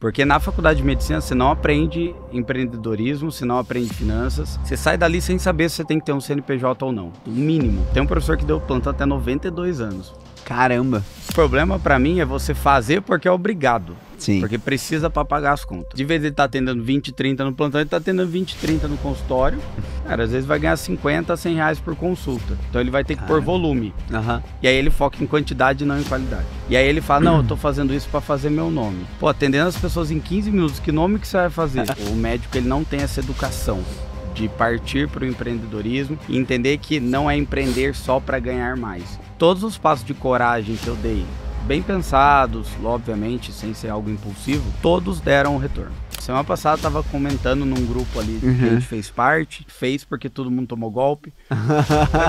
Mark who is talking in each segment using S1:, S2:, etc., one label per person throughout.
S1: Porque na faculdade de medicina você não aprende empreendedorismo, você não aprende finanças. Você sai dali sem saber se você tem que ter um CNPJ ou não. O mínimo. Tem um professor que deu plantão até 92 anos.
S2: Caramba.
S1: O problema pra mim é você fazer porque é obrigado.
S2: Sim.
S1: Porque precisa pra pagar as contas. De vez ele tá atendendo 20, 30 no plantão, ele tá atendendo 20, 30 no consultório. Cara, às vezes vai ganhar 50, 100 reais por consulta. Então ele vai ter que pôr volume. E aí ele foca em quantidade e não em qualidade. E aí ele fala, não, eu tô fazendo isso pra fazer meu nome. Pô, atendendo as pessoas em 15 minutos, que nome que você vai fazer? O médico, ele não tem essa educação de partir para o empreendedorismo e entender que não é empreender só para ganhar mais. Todos os passos de coragem que eu dei, bem pensados, obviamente, sem ser algo impulsivo, todos deram um retorno. Semana passada eu tava comentando num grupo ali que a gente fez parte, fez porque todo mundo tomou golpe.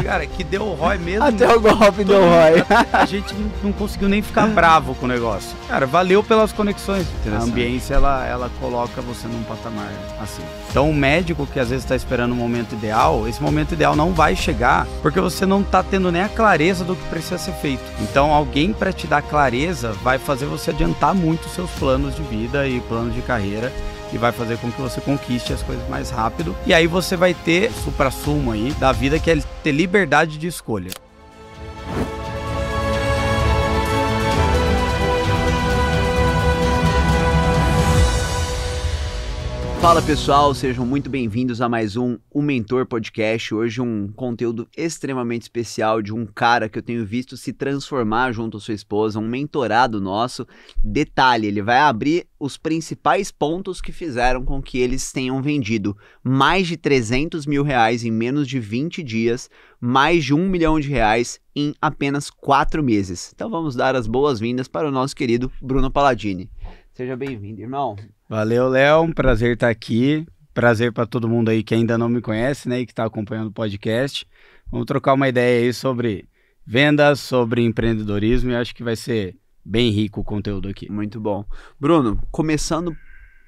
S1: Cara, que deu o ROI mesmo.
S2: Até o golpe deu ROI.
S1: A gente não conseguiu nem ficar bravo com o negócio. Cara, valeu pelas conexões. A ambiência, ela coloca você num patamar assim. Então o médico que às vezes está esperando o momento ideal, esse momento ideal não vai chegar porque você não tá tendo nem a clareza do que precisa ser feito. Então alguém para te dar clareza vai fazer você adiantar muito os seus planos de vida e planos de carreira e vai fazer com que você conquiste as coisas mais rápido. E aí você vai ter suprassumo aí da vida, que é ter liberdade de escolha.
S2: Fala pessoal, sejam muito bem-vindos a mais um O Mentor Podcast. Hoje um conteúdo extremamente especial de um cara que eu tenho visto se transformar junto à sua esposa, um mentorado nosso. Detalhe, ele vai abrir os principais pontos que fizeram com que eles tenham vendido mais de 300 mil reais em menos de 20 dias, mais de 1 milhão de reais em apenas 4 meses. Então vamos dar as boas-vindas para o nosso querido Bruno Palladini. Seja bem-vindo, irmão.
S1: Valeu, Léo. Um prazer estar aqui. Prazer para todo mundo aí que ainda não me conhece, né, e que está acompanhando o podcast. Vamos trocar uma ideia aí sobre vendas, sobre empreendedorismo, e acho que vai ser bem rico o conteúdo aqui.
S2: Muito bom. Bruno, começando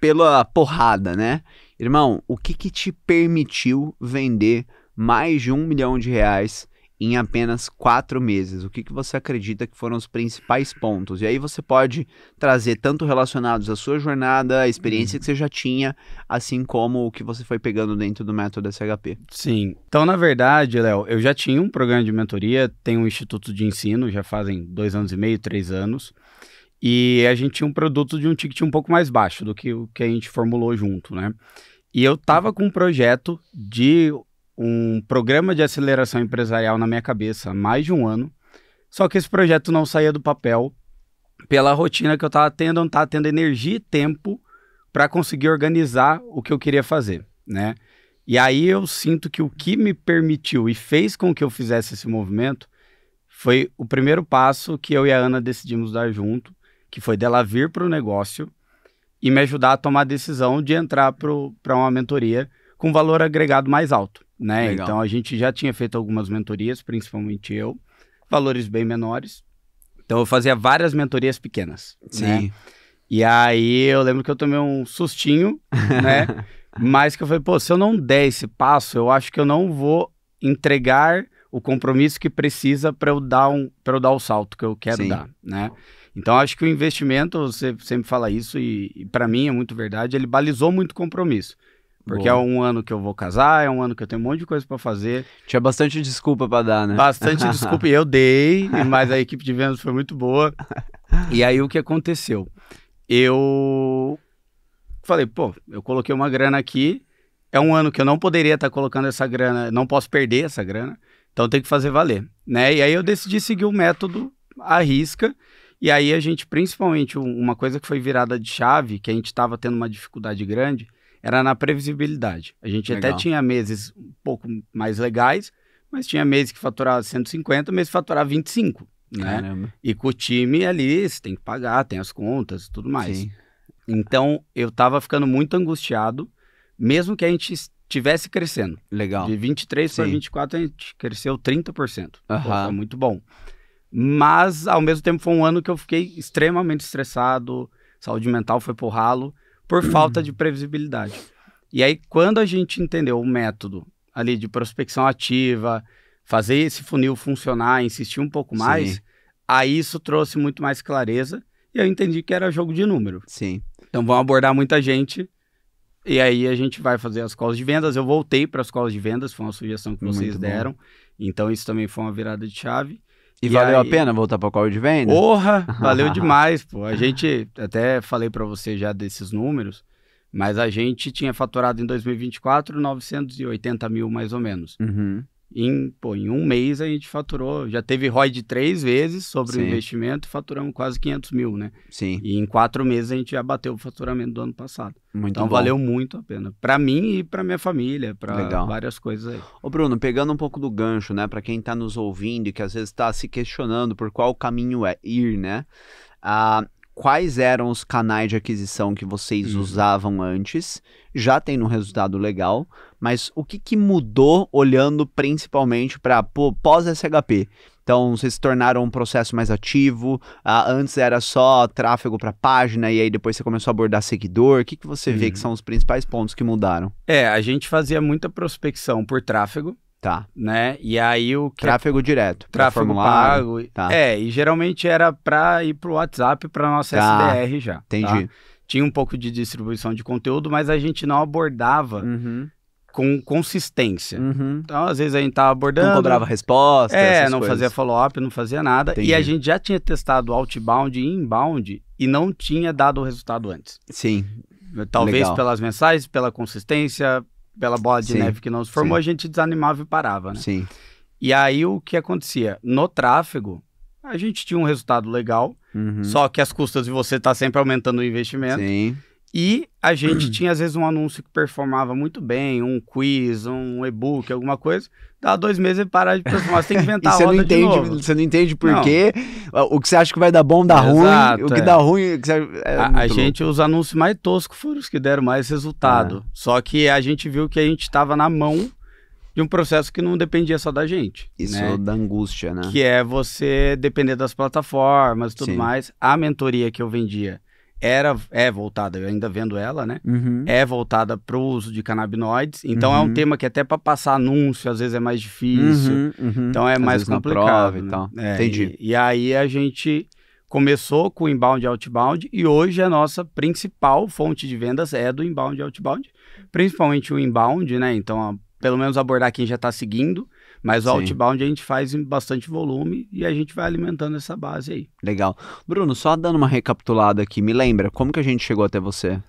S2: pela porrada, né? Irmão, o que te permitiu vender mais de 1 milhão de reais em apenas 4 meses? O que você acredita que foram os principais pontos? E aí você pode trazer tanto relacionados à sua jornada, a experiência que você já tinha, assim como o que você foi pegando dentro do método SHP.
S1: Sim. Então, na verdade, Léo, eu já tinha um programa de mentoria, tenho um instituto de ensino, já fazem 2 anos e meio, 3 anos, e a gente tinha um produto de um ticket um pouco mais baixo do que o que a gente formulou junto, né? E eu tava com um projeto de um programa de aceleração empresarial na minha cabeça há mais de 1 ano, só que esse projeto não saía do papel pela rotina que eu estava tendo, não estava tendo energia e tempo para conseguir organizar o que eu queria fazer, né? E aí eu sinto que o que me permitiu e fez com que eu fizesse esse movimento foi o primeiro passo que eu e a Ana decidimos dar junto, que foi dela vir para o negócio e me ajudar a tomar a decisão de entrar para uma mentoria com valor agregado mais alto, né?
S2: Legal.
S1: Então a gente já tinha feito algumas mentorias, principalmente eu, valores bem menores. Então eu fazia várias mentorias pequenas, né? E aí eu lembro que eu tomei um sustinho, né? Mas que eu falei, pô, se eu não der esse passo, eu acho que eu não vou entregar o compromisso que precisa para eu dar o salto que eu quero dar, né? Então acho que o investimento, você sempre fala isso e para mim é muito verdade, ele balizou muito compromisso. Porque é 1 ano que eu vou casar, é 1 ano que eu tenho um monte de coisa pra fazer.
S2: Tinha bastante desculpa pra dar, né?
S1: Bastante desculpa, e eu dei, mas a equipe de vendas foi muito boa. E aí o que aconteceu? Eu falei, pô, eu coloquei uma grana aqui, é 1 ano que eu não poderia estar colocando essa grana, não posso perder essa grana, então eu tenho que fazer valer, né? E aí eu decidi seguir o método à risca, e aí a gente, principalmente, uma coisa que foi virada de chave, que a gente estava tendo uma dificuldade grande, era na previsibilidade. A gente até tinha meses um pouco mais legais, mas tinha meses que faturava 150, meses que faturava 25, né?
S2: Caramba.
S1: E com o time ali, você tem que pagar, tem as contas e tudo mais.
S2: Sim.
S1: Então, eu tava ficando muito angustiado, mesmo que a gente estivesse crescendo.
S2: Legal.
S1: De 23 para 24, a gente cresceu 30%. Pô, foi muito bom. Mas, ao mesmo tempo, foi 1 ano que eu fiquei extremamente estressado, saúde mental foi pro ralo, por falta de previsibilidade. E aí, quando a gente entendeu o método ali de prospecção ativa, fazer esse funil funcionar, insistir um pouco mais, aí isso trouxe muito mais clareza e eu entendi que era jogo de número.
S2: Sim.
S1: Então vão abordar muita gente e aí a gente vai fazer as calls de vendas. Eu voltei para as calls de vendas, foi uma sugestão que vocês deram. Então isso também foi uma virada de chave.
S2: E valeu a pena voltar para a call de venda?
S1: Porra, valeu demais, pô. A gente, até falei para você já desses números, mas a gente tinha faturado em 2024 980 mil mais ou menos. Em um mês a gente faturou, já teve ROI de 3 vezes sobre o investimento e faturamos quase 500 mil, né?
S2: Sim.
S1: E em 4 meses a gente já bateu o faturamento do ano passado.
S2: Muito
S1: então
S2: bom.
S1: Valeu muito a pena. Para mim e para minha família, para várias coisas aí.
S2: Ô Bruno, pegando um pouco do gancho, né? Para quem tá nos ouvindo e que às vezes tá se questionando por qual caminho ir, né? Quais eram os canais de aquisição que vocês usavam antes? Já tem um resultado legal, mas o que mudou olhando principalmente para pós-SHP? Então, vocês se tornaram um processo mais ativo, antes era só tráfego para página e aí depois você começou a abordar seguidor. O que você vê que são os principais pontos que mudaram?
S1: A gente fazia muita prospecção por tráfego.
S2: Tá.
S1: Né? E aí o que
S2: tráfego direto,
S1: tráfego pago. Tá. E geralmente era para ir pro WhatsApp para nossa SDR já.
S2: Entendi.
S1: Tá? Tinha um pouco de distribuição de conteúdo, mas a gente não abordava com consistência. Então, às vezes a gente tava abordando,
S2: não cobrava resposta,
S1: não fazia follow-up, não fazia nada. Entendi. E a gente já tinha testado outbound e inbound e não tinha dado o resultado antes.
S2: Sim.
S1: Talvez pelas mensagens, pela consistência, pela bola de neve que não se formou, a gente desanimava e parava, né?
S2: Sim.
S1: E aí o que acontecia? No tráfego, a gente tinha um resultado legal, só que as custas de você tá sempre aumentando o investimento.
S2: Sim.
S1: E a gente tinha, às vezes, um anúncio que performava muito bem, um quiz, um e-book, alguma coisa. Dá 2 meses e parar de performar. Você tem que inventar a roda de novo.
S2: Você não entende por quê. O que você acha que vai dar bom, dá ruim. O que dá ruim...
S1: A gente, os anúncios mais toscos foram os que deram mais resultado. Só que a gente viu que a gente estava na mão de um processo que não dependia só da gente.
S2: Isso
S1: né?
S2: Da angústia, né?
S1: Que é você depender das plataformas e tudo mais. A mentoria que eu vendia é voltada, eu ainda vendo ela, né? É voltada para o uso de canabinoides. Então é um tema que até para passar anúncio às vezes é mais difícil. Então é às mais complicado.
S2: E tal.
S1: Entendi. E aí a gente começou com o inbound e outbound e hoje a nossa principal fonte de vendas é do inbound e outbound. Principalmente o inbound, né? Então pelo menos abordar quem já está seguindo. Mas o outbound a gente faz em bastante volume e a gente vai alimentando essa base aí.
S2: Legal. Bruno, só dando uma recapitulada aqui, me lembra, como que a gente chegou até você?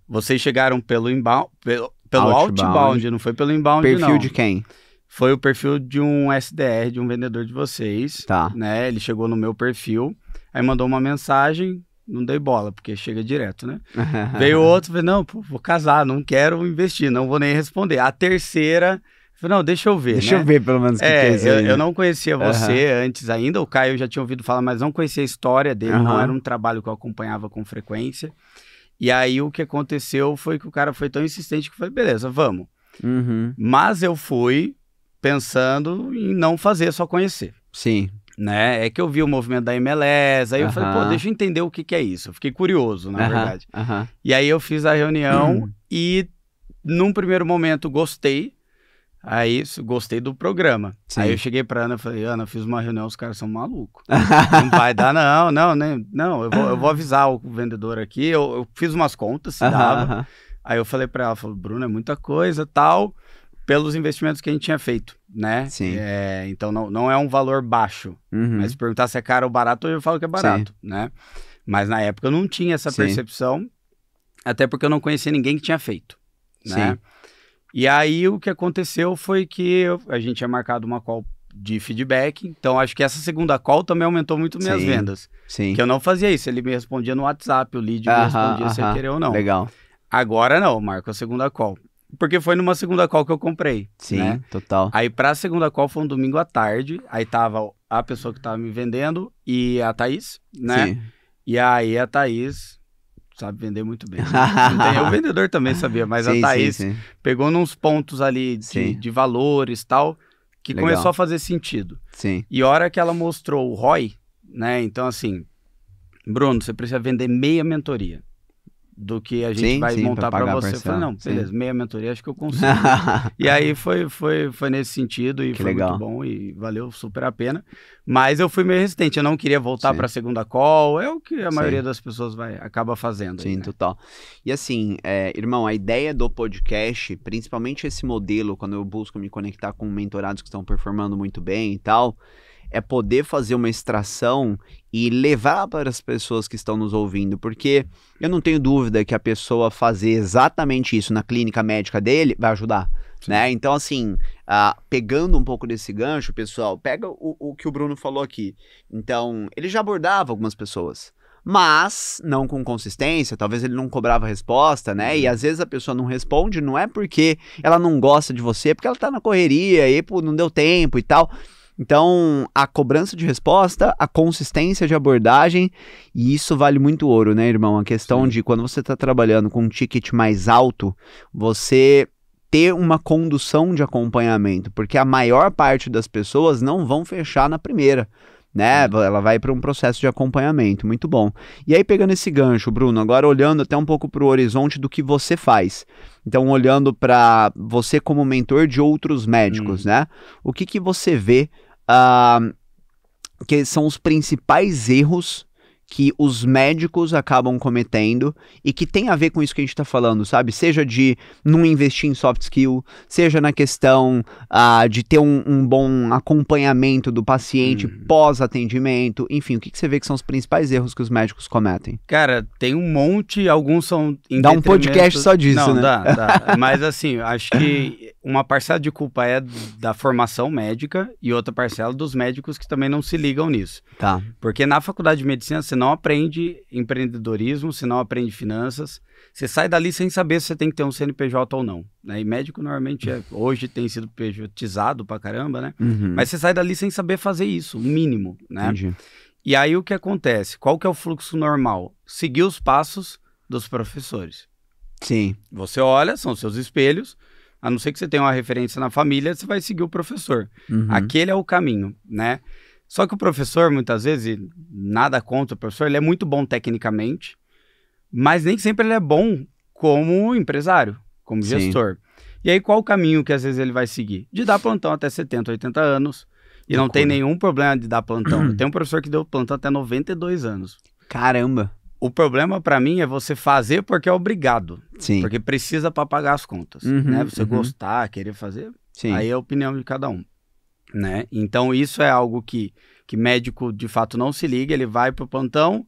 S1: Vocês chegaram pelo inbound, pelo outbound, não foi pelo inbound, não.
S2: Perfil de quem?
S1: Foi o perfil de um SDR, de um vendedor de vocês.
S2: Tá.
S1: Né? Ele chegou no meu perfil, aí mandou uma mensagem, não dei bola, porque chega direto, né? Veio outro, falei, não, vou casar, não quero investir, não vou nem responder. A terceira... Não, deixa eu ver,
S2: Deixa eu ver pelo menos o que é isso aí.
S1: Eu não conhecia você antes ainda, o Caio já tinha ouvido falar, mas não conhecia a história dele, não era um trabalho que eu acompanhava com frequência. E aí o que aconteceu foi que o cara foi tão insistente que eu falei, beleza, vamos. Mas eu fui pensando em não fazer, só conhecer.
S2: Sim.
S1: Né? É que eu vi o movimento da MLS, aí eu falei, deixa eu entender o que é isso. Eu fiquei curioso, na verdade. E aí eu fiz a reunião e num primeiro momento gostei. Aí, gostei do programa. Sim. Aí eu cheguei pra Ana e falei, Ana, fiz uma reunião, os caras são malucos. Não vai dar, não, eu vou avisar o vendedor aqui. Eu fiz umas contas, se dava. Aí eu falei pra ela, Bruno, é muita coisa, tal, pelos investimentos que a gente tinha feito, né?
S2: Sim.
S1: Então não é um valor baixo. Mas se perguntar se é caro ou barato, eu falo que é barato, né? Mas na época eu não tinha essa percepção, até porque eu não conhecia ninguém que tinha feito, né?
S2: Sim.
S1: E aí o que aconteceu foi que a gente tinha marcado uma call de feedback, então acho que essa segunda call também aumentou muito minhas vendas.
S2: Sim.
S1: Que eu não fazia isso, ele me respondia no WhatsApp, o lead me respondia se querer ou não.
S2: Legal.
S1: Agora não, marco a segunda call. Porque foi numa segunda call que eu comprei.
S2: Sim,
S1: né?
S2: Total.
S1: Aí pra segunda call foi um domingo à tarde, aí tava a pessoa que tava me vendendo e a Thaís, né?
S2: Sim.
S1: E aí a Thaís... sabe vender muito bem. O vendedor também sabia, mas a Thaís pegou nos pontos ali de valores e tal, que começou a fazer sentido.
S2: Sim.
S1: E a hora que ela mostrou o ROI, né? Então, assim, Bruno, você precisa vender meia mentoria. do que a gente vai montar para você. Eu falei, não, beleza, meia mentoria acho que eu consigo. E aí foi nesse sentido e foi muito bom e valeu super a pena. Mas eu fui meio resistente, eu não queria voltar para a segunda call, é o que a maioria das pessoas acaba fazendo.
S2: Sim,
S1: aí, né?
S2: Total. E assim, irmão, a ideia do podcast, principalmente esse modelo, quando eu busco me conectar com mentorados que estão performando muito bem e tal, é poder fazer uma extração e levar para as pessoas que estão nos ouvindo, porque eu não tenho dúvida que a pessoa fazer exatamente isso na clínica médica dele vai ajudar, né? Então, assim, pegando um pouco desse gancho, pessoal, pega o que o Bruno falou aqui. Então, ele já abordava algumas pessoas, mas não com consistência, talvez ele não cobrava resposta, né? E às vezes a pessoa não responde, não é porque ela não gosta de você, porque ela tá na correria e pô, não deu tempo e tal. Então, a cobrança de resposta, a consistência de abordagem, e isso vale muito ouro, né, irmão? A questão de quando você está trabalhando com um ticket mais alto, você ter uma condução de acompanhamento, porque a maior parte das pessoas não vão fechar na primeira, né? Ela vai para um processo de acompanhamento, muito bom. E aí, pegando esse gancho, Bruno, agora olhando até um pouco para o horizonte do que você faz. Então, olhando para você como mentor de outros médicos, né? O que você vê que são os principais erros que os médicos acabam cometendo e que tem a ver com isso que a gente está falando, sabe? Seja de não investir em soft skill, seja na questão de ter um bom acompanhamento do paciente pós-atendimento, enfim, o que você vê que são os principais erros que os médicos cometem?
S1: Cara, tem um monte, alguns são em
S2: Dá um podcast só disso,
S1: não,
S2: né?
S1: Dá. Mas assim, acho que uma parcela de culpa é da formação médica e outra parcela dos médicos que também não se ligam nisso.
S2: Tá.
S1: Porque na faculdade de medicina você não aprende empreendedorismo, você não aprende finanças, você sai dali sem saber se você tem que ter um CNPJ ou não, né? E médico normalmente hoje tem sido pejotizado pra caramba, né? Mas você sai dali sem saber fazer isso, o mínimo, né?
S2: Entendi.
S1: E aí o que acontece? Qual que é o fluxo normal? Seguir os passos dos professores.
S2: Sim.
S1: Você olha, são seus espelhos, a não ser que você tenha uma referência na família, você vai seguir o professor. Aquele é o caminho, né? Só que o professor, muitas vezes, nada contra o professor, ele é muito bom tecnicamente, mas nem sempre ele é bom como empresário, como gestor. E aí qual o caminho que às vezes ele vai seguir? De dar plantão até 70, 80 anos, e não tem nenhum problema de dar plantão. Tem um professor que deu plantão até 92 anos.
S2: Caramba!
S1: O problema pra mim é você fazer porque é obrigado.
S2: Sim.
S1: Porque precisa pra pagar as contas, né? Você gostar, querer fazer, aí é a opinião de cada um, né? Então isso é algo que médico de fato não se liga, ele vai pro plantão,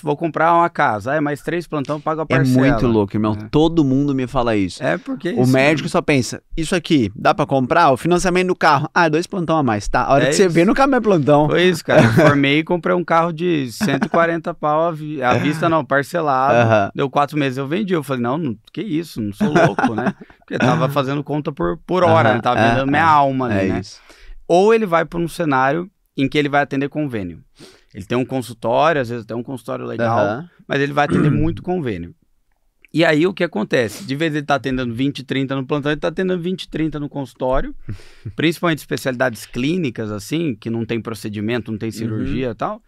S1: vou comprar uma casa, mais 3 plantão, paga a parcela.
S2: É muito louco, irmão. Todo mundo me fala isso.
S1: Porque
S2: o médico só pensa, isso aqui, dá pra comprar? O financiamento do carro, 2 plantão a mais, tá? A hora que você vê, nunca mais plantão.
S1: Foi isso, cara. Eu formei e comprei um carro de 140 pau à vista, não, parcelado. Deu 4 meses, eu vendi. Eu falei, não, que isso, não sou louco, né? Porque tava fazendo conta por hora, né? Tava vendendo minha alma ali, né?
S2: Isso.
S1: Ou ele vai para um cenário em que ele vai atender convênio. Ele tem um consultório, às vezes tem um consultório legal, mas ele vai atender muito convênio. E aí o que acontece? De vez ele tá atendendo 20, 30 no plantão, ele tá atendendo 20, 30 no consultório, principalmente especialidades clínicas, assim, que não tem procedimento, não tem cirurgia e tal.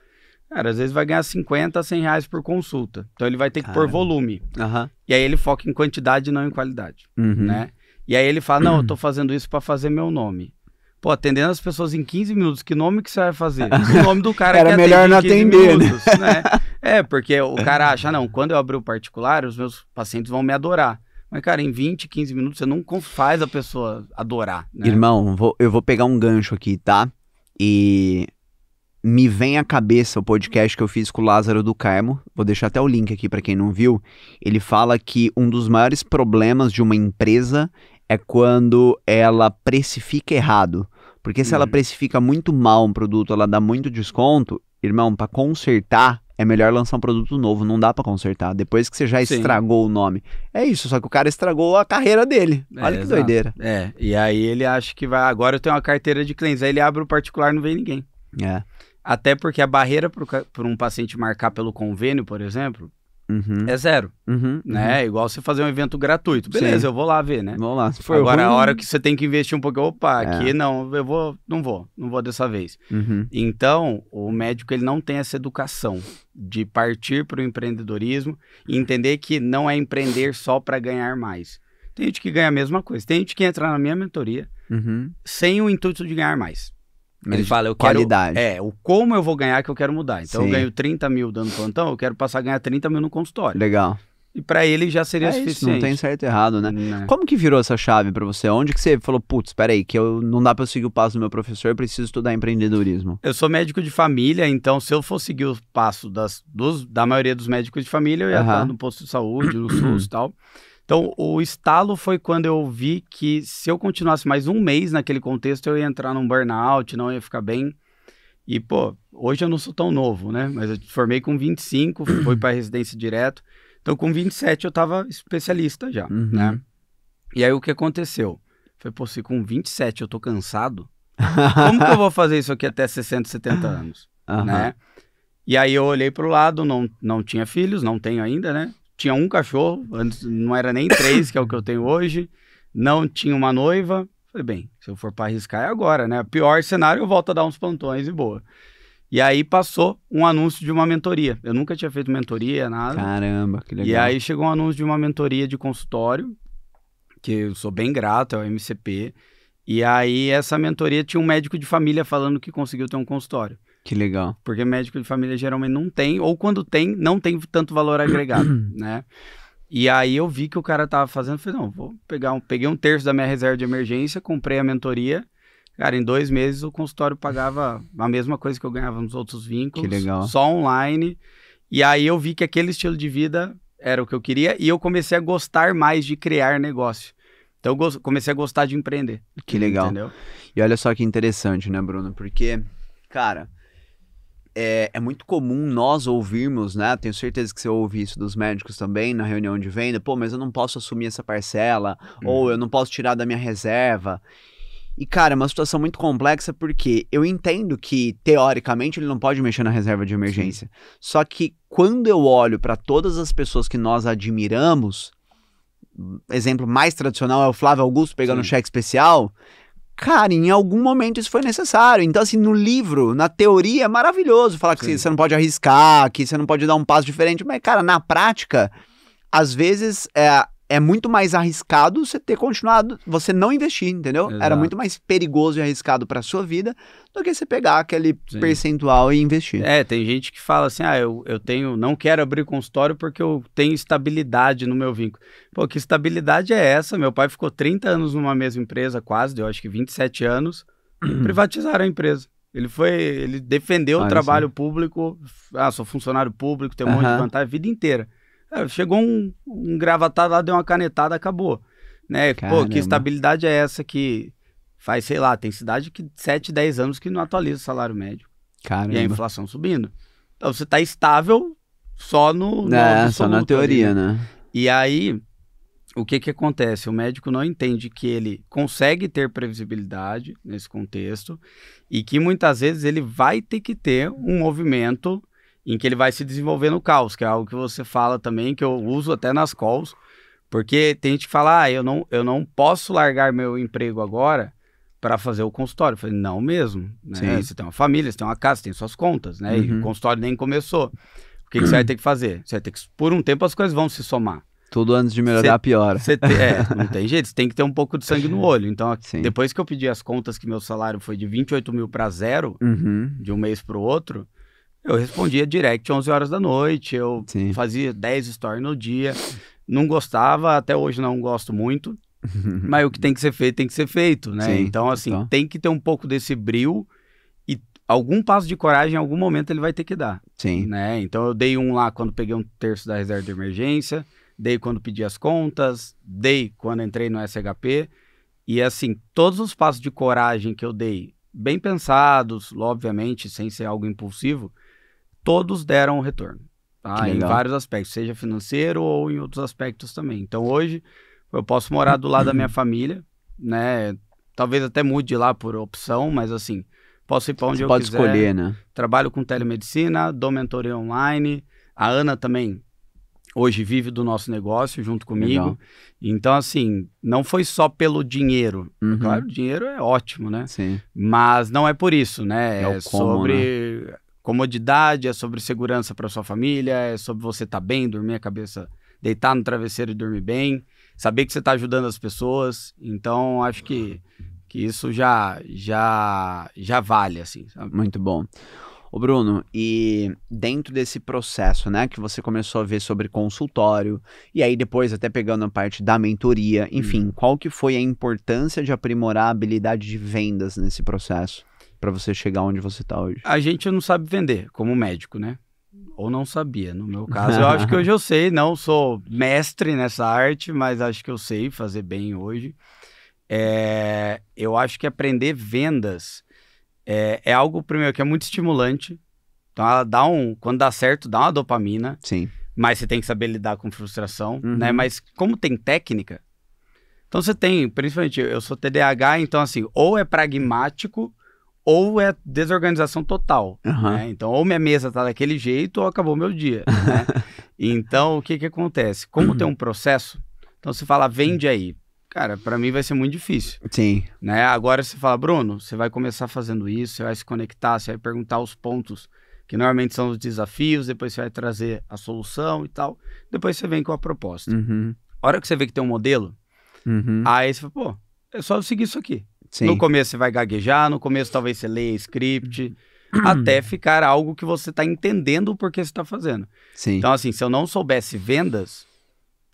S1: Cara, às vezes vai ganhar 50, 100 reais por consulta. Então ele vai ter que pôr volume. E aí ele foca em quantidade e não em qualidade, né? E aí ele fala, não, eu tô fazendo isso para fazer meu nome. Pô, atendendo as pessoas em 15 minutos, que nome que você vai fazer? O nome do cara
S2: era
S1: que
S2: melhor não atender,
S1: minutos, né? Porque o cara acha, não, quando eu abrir o particular, os meus pacientes vão me adorar. Mas, cara, em 20, 15 minutos, você não faz a pessoa adorar, né?
S2: Irmão, eu vou pegar um gancho aqui, tá? E me vem à cabeça o podcast que eu fiz com o Lázaro do Carmo. Vou deixar até o link aqui pra quem não viu. Ele fala que um dos maiores problemas de uma empresa é quando ela precifica errado. Porque se ela precifica muito mal um produto, ela dá muito desconto, irmão, pra consertar, é melhor lançar um produto novo, não dá pra consertar. Depois que você já estragou o nome. É isso, só que o cara estragou a carreira dele. Olha que doideira.
S1: E aí ele acha que vai, agora eu tenho uma carteira de clientes, aí ele abre o particular e não vem ninguém. Até porque a barreira para um paciente marcar pelo convênio, por exemplo,
S2: Uhum.
S1: é zero,
S2: Uhum.
S1: né? Igual você fazer um evento gratuito. Beleza,
S2: Sim.
S1: eu vou lá ver, né?
S2: Vamos lá. Se for
S1: Agora, a
S2: ruim...
S1: hora que você tem que investir um pouco, opa, aqui
S2: É.
S1: não, não vou dessa vez.
S2: Uhum.
S1: Então, o médico ele não tem essa educação de partir para o empreendedorismo e entender que não é empreender só para ganhar mais. Tem gente que ganha a mesma coisa. Tem gente que entra na minha mentoria
S2: Uhum.
S1: sem o intuito de ganhar mais.
S2: Mas
S1: Ele
S2: de
S1: fala, eu
S2: qualidade.
S1: quero... o como eu vou ganhar que eu quero mudar. Então,
S2: Sim.
S1: eu ganho 30 mil dando plantão, eu quero passar a ganhar 30 mil no consultório.
S2: Legal.
S1: E para ele já seria
S2: Isso,
S1: suficiente.
S2: não tem certo e errado, né?
S1: Né?
S2: Como que virou essa chave pra você? Onde que você falou, putz, peraí, que não dá pra eu seguir o passo do meu professor, eu preciso estudar empreendedorismo?
S1: Eu sou médico de família, então se eu for seguir o passo da maioria dos médicos de família, eu ia estar no posto de saúde, no SUS e tal. Então, o estalo foi quando eu vi que se eu continuasse mais um mês naquele contexto, eu ia entrar num burnout, não ia ficar bem. E, pô, hoje eu não sou tão novo, né? Mas eu formei com 25, fui para residência direto. Então, com 27 eu tava especialista já, né? E aí, o que aconteceu? Falei, pô, se com 27 eu tô cansado, como que eu vou fazer isso aqui até 60, 70 anos, né? E aí, eu olhei pro lado, não tinha filhos, não tenho ainda, né? Tinha um cachorro, antes não era nem 3, que é o que eu tenho hoje. Não tinha uma noiva. Falei, bem, se eu for para arriscar é agora, né? Pior cenário, eu volto a dar uns plantões e boa. E aí passou um anúncio de uma mentoria. Eu nunca tinha feito mentoria, nada.
S2: Caramba, que legal.
S1: E aí chegou um anúncio de uma mentoria de consultório, que eu sou bem grato, é o MCP. E aí essa mentoria tinha um médico de família falando que conseguiu ter um consultório.
S2: Que legal.
S1: Porque médico de família geralmente não tem, ou quando tem, não tem tanto valor agregado, né? E aí eu vi que o cara tava fazendo, falei, não, peguei um terço da minha reserva de emergência, comprei a mentoria, cara, em 2 meses o consultório pagava a mesma coisa que eu ganhava nos outros vínculos,
S2: que legal.
S1: Só online, e aí eu vi que aquele estilo de vida era o que eu queria, e eu comecei a gostar mais de criar negócio. Então eu comecei a gostar de empreender.
S2: Que legal.
S1: Entendeu?
S2: E olha só que interessante, né, Bruno? Porque, cara, é muito comum nós ouvirmos, né? Tenho certeza que você ouve isso dos médicos também na reunião de venda. Pô, mas eu não posso assumir essa parcela, ou eu não posso tirar da minha reserva. E, cara, é uma situação muito complexa porque eu entendo que, teoricamente, ele não pode mexer na reserva de emergência. Sim. Só que quando eu olho para todas as pessoas que nós admiramos, exemplo mais tradicional é o Flávio Augusto pegando um cheque especial. Cara, em algum momento isso foi necessário. Então, assim, no livro, na teoria, é maravilhoso falar que você não pode arriscar, que você não pode dar um passo diferente. Mas, cara, na prática, às vezes é muito mais arriscado você ter continuado, você não investir, entendeu?
S1: Exato.
S2: Era muito mais perigoso e arriscado para sua vida do que você pegar aquele percentual e investir.
S1: Tem gente que fala assim, eu não quero abrir consultório porque eu tenho estabilidade no meu vínculo. Pô, que estabilidade é essa? Meu pai ficou 30 anos numa mesma empresa, quase, eu acho que 27 anos, privatizaram a empresa. Ele defendeu o trabalho público, sou funcionário público, tenho um monte de vantagem a vida inteira. Chegou um gravatado lá, deu uma canetada, acabou. Né? Pô, que estabilidade é essa que faz, sei lá, tem cidade que 7, 10 anos que não atualiza o salário médio.
S2: Caramba.
S1: E a inflação subindo. Então você tá estável só no
S2: só na teoria, ali, né?
S1: E aí, o que acontece? O médico não entende que ele consegue ter previsibilidade nesse contexto e que muitas vezes ele vai ter que ter um movimento em que ele vai se desenvolver no caos, que é algo que você fala também, que eu uso até nas calls, porque tem gente que fala, eu não posso largar meu emprego agora para fazer o consultório. Eu falei, não mesmo, né? Você tem uma família, você tem uma casa, você tem suas contas, né? E o consultório nem começou. O que você vai ter que fazer? Você vai ter que, por um tempo, as coisas vão se somar.
S2: Tudo antes de melhorar, piora.
S1: Não tem jeito, você tem que ter um pouco de sangue no olho. Então, depois que eu pedi as contas que meu salário foi de 28 mil para zero, de um mês para o outro, eu respondia direct 11 horas da noite, eu fazia 10 stories no dia, não gostava, até hoje não gosto muito, mas o que tem que ser feito, né? Então, assim, tem que ter um pouco desse brio e algum passo de coragem em algum momento ele vai ter que dar. Né? Então, eu dei um lá quando peguei um terço da reserva de emergência, dei quando pedi as contas, dei quando entrei no SHP, e assim, todos os passos de coragem que eu dei, bem pensados, obviamente, sem ser algo impulsivo, todos deram retorno, tá? Em vários aspectos, seja financeiro ou em outros aspectos também. Então hoje eu posso morar do lado da minha família, né? Talvez até mude lá por opção, mas assim, posso ir para onde eu quiser. Você pode escolher, né? Trabalho com telemedicina, dou mentoria online. A Ana também hoje vive do nosso negócio junto comigo.
S2: Legal.
S1: Então, assim, não foi só pelo dinheiro.
S2: Uhum.
S1: Claro, o dinheiro é ótimo, né?
S2: Sim.
S1: Mas não é por isso, né?
S2: É o como,
S1: sobre comodidade, é sobre segurança para sua família, é sobre você estar bem, dormir a cabeça, deitar no travesseiro e dormir bem, saber que você está ajudando as pessoas. Então, acho que isso já vale, assim, sabe?
S2: Muito bom. Ô Bruno, e dentro desse processo, né, que você começou a ver sobre consultório, e aí depois até pegando a parte da mentoria, enfim, qual que foi a importância de aprimorar a habilidade de vendas nesse processo, para você chegar onde você tá hoje?
S1: A gente não sabe vender como médico, né? Ou não sabia, no meu caso. Eu acho que hoje eu sei, não sou mestre nessa arte, mas acho que eu sei fazer bem hoje. Eu acho que aprender vendas é algo, primeiro, que é muito estimulante. Então, ela quando dá certo, dá uma dopamina.
S2: Sim.
S1: Mas você tem que saber lidar com frustração,
S2: Uhum.
S1: né? Mas como tem técnica, então você tem, principalmente, eu sou TDAH, então assim, ou é pragmático, ou é desorganização total,
S2: Uhum.
S1: né? Então, ou minha mesa tá daquele jeito, ou acabou meu dia, né? Então, o que acontece? Como tem um processo, então você fala, vende aí. Cara, para mim vai ser muito difícil.
S2: Sim.
S1: Né? Agora você fala, Bruno, você vai começar fazendo isso, você vai se conectar, você vai perguntar os pontos que normalmente são os desafios, depois você vai trazer a solução e tal, depois você vem com a proposta.
S2: Uhum.
S1: A hora que você vê que tem um modelo,
S2: Uhum.
S1: aí você fala, pô, é só eu seguir isso aqui.
S2: Sim.
S1: No começo você vai gaguejar, no começo talvez você leia script, até ficar algo que você está entendendo o porquê você está fazendo.
S2: Sim.
S1: Então assim, se eu não soubesse vendas,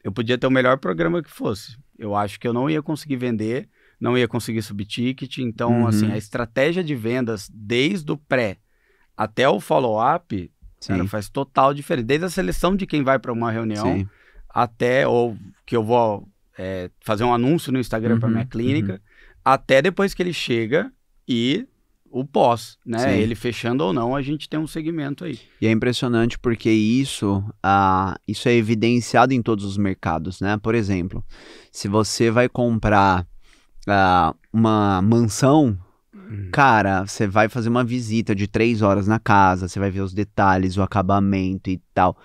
S1: eu podia ter o melhor programa que fosse. Eu acho que eu não ia conseguir vender, não ia conseguir subir ticket. Então, assim, a estratégia de vendas, desde o pré até o follow-up, cara, faz total diferença. Desde a seleção de quem vai para uma reunião,
S2: Sim.
S1: até, ou que eu vou fazer um anúncio no Instagram para minha clínica, até depois que ele chega e o pós, né?
S2: Sim.
S1: Ele fechando ou não, a gente tem um segmento aí.
S2: E é impressionante porque isso é evidenciado em todos os mercados, né? Por exemplo, se você vai comprar uma mansão, cara, você vai fazer uma visita de 3 horas na casa, você vai ver os detalhes, o acabamento e tal.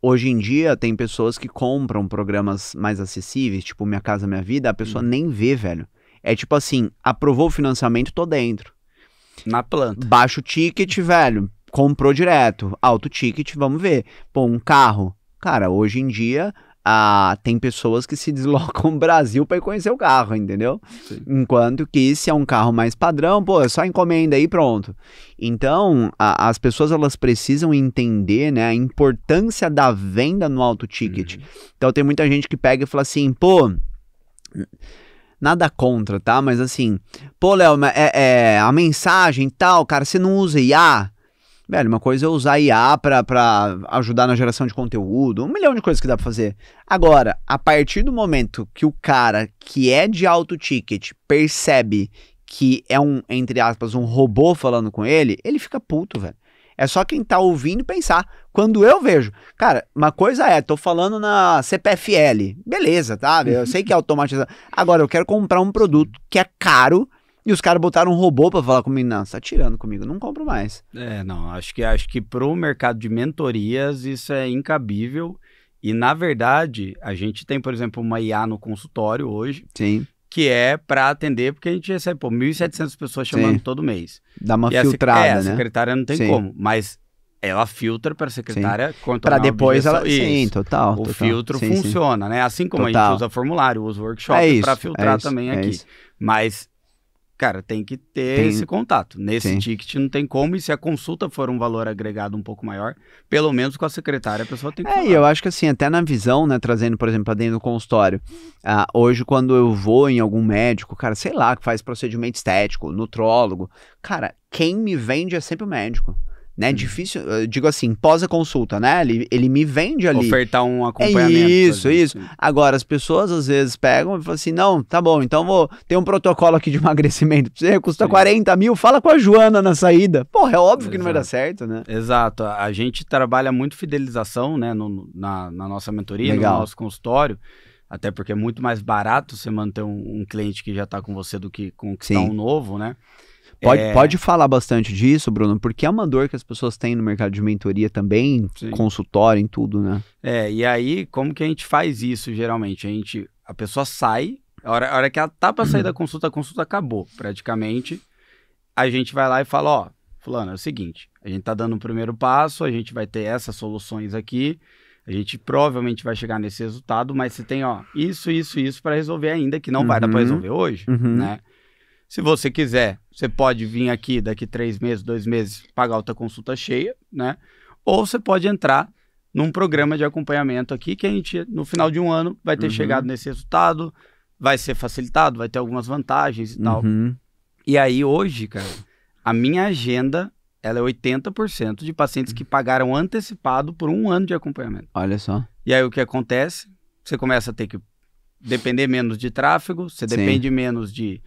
S2: Hoje em dia tem pessoas que compram programas mais acessíveis, tipo Minha Casa Minha Vida, a pessoa nem vê, velho. É tipo assim, aprovou o financiamento, tô dentro.
S1: Na planta.
S2: Baixo ticket, velho, comprou direto. Alto ticket, vamos ver. Pô, um carro. Cara, hoje em dia tem pessoas que se deslocam o Brasil para ir conhecer o carro, entendeu?
S1: Sim.
S2: Enquanto que se é um carro mais padrão, pô, é só encomenda aí, pronto. Então, as pessoas elas precisam entender, né, a importância da venda no alto ticket. Então tem muita gente que pega e fala assim, pô, nada contra, tá? Mas assim, pô, Léo, a mensagem e tal, cara, você não usa IA? Velho, uma coisa é usar IA pra ajudar na geração de conteúdo, 1 milhão de coisas que dá pra fazer. Agora, a partir do momento que o cara que é de alto ticket percebe que é entre aspas, um robô falando com ele fica puto, velho. É só quem tá ouvindo pensar. Quando eu vejo, cara, uma coisa tô falando na CPFL, beleza, tá? Eu sei que é automatizado. Agora, eu quero comprar um produto que é caro e os caras botaram um robô pra falar comigo. Não, você tá tirando comigo, não compro mais.
S1: Não, acho que pro mercado de mentorias isso é incabível. E, na verdade, a gente tem, por exemplo, uma IA no consultório hoje.
S2: Sim.
S1: Que é para atender, porque a gente recebe, 1.700 pessoas chamando todo mês.
S2: Dá uma
S1: e
S2: filtrada,
S1: a secretária não tem como, mas ela filtra para a secretária
S2: para depois ela... Sim, total.
S1: O filtro funciona, né? Assim como a gente usa formulário, usa workshop para filtrar também aqui. Mas, cara, tem que ter esse contato. Nesse ticket não tem como, e se a consulta for um valor agregado um pouco maior, pelo menos com a secretária a pessoa tem que falar.
S2: E eu acho que assim, até na visão, né, trazendo, por exemplo, para dentro do consultório, hoje quando eu vou em algum médico, cara, sei lá, que faz procedimento estético, nutrólogo, cara, quem me vende é sempre o médico. Né? Difícil, eu digo assim, pós a consulta, né? Ele me vende ali.
S1: Ofertar um acompanhamento.
S2: Isso. Agora, as pessoas às vezes pegam e falam assim, não, tá bom, então vou ter um protocolo aqui de emagrecimento pra você, custa 40 mil, fala com a Joana na saída. Porra, é óbvio que não vai dar certo, né?
S1: Exato, a gente trabalha muito fidelização, né, na nossa mentoria, no nosso consultório, até porque é muito mais barato você manter um cliente que já tá com você do que conquistar um novo, né?
S2: Pode falar bastante disso, Bruno, porque é uma dor que as pessoas têm no mercado de mentoria também,
S1: Sim.
S2: consultório, em tudo, né?
S1: E aí, como que a gente faz isso, geralmente? A pessoa sai, a hora que ela tá para sair da consulta, a consulta acabou, praticamente. A gente vai lá e fala, ó, fulano, é o seguinte, a gente tá dando um primeiro passo, a gente vai ter essas soluções aqui, a gente provavelmente vai chegar nesse resultado, mas você tem, ó, isso para resolver ainda, que não vai dar para resolver hoje, né? Se você quiser, você pode vir aqui daqui 3 meses, 2 meses, pagar outra consulta cheia, né? Ou você pode entrar num programa de acompanhamento aqui, que a gente, no final de um ano, vai ter chegado nesse resultado, vai ser facilitado, vai ter algumas vantagens e tal. E aí, hoje, cara, a minha agenda, ela é 80% de pacientes que pagaram antecipado por 1 ano de acompanhamento.
S2: Olha só.
S1: E aí, o que acontece? Você começa a ter que depender menos de tráfego, você depende menos de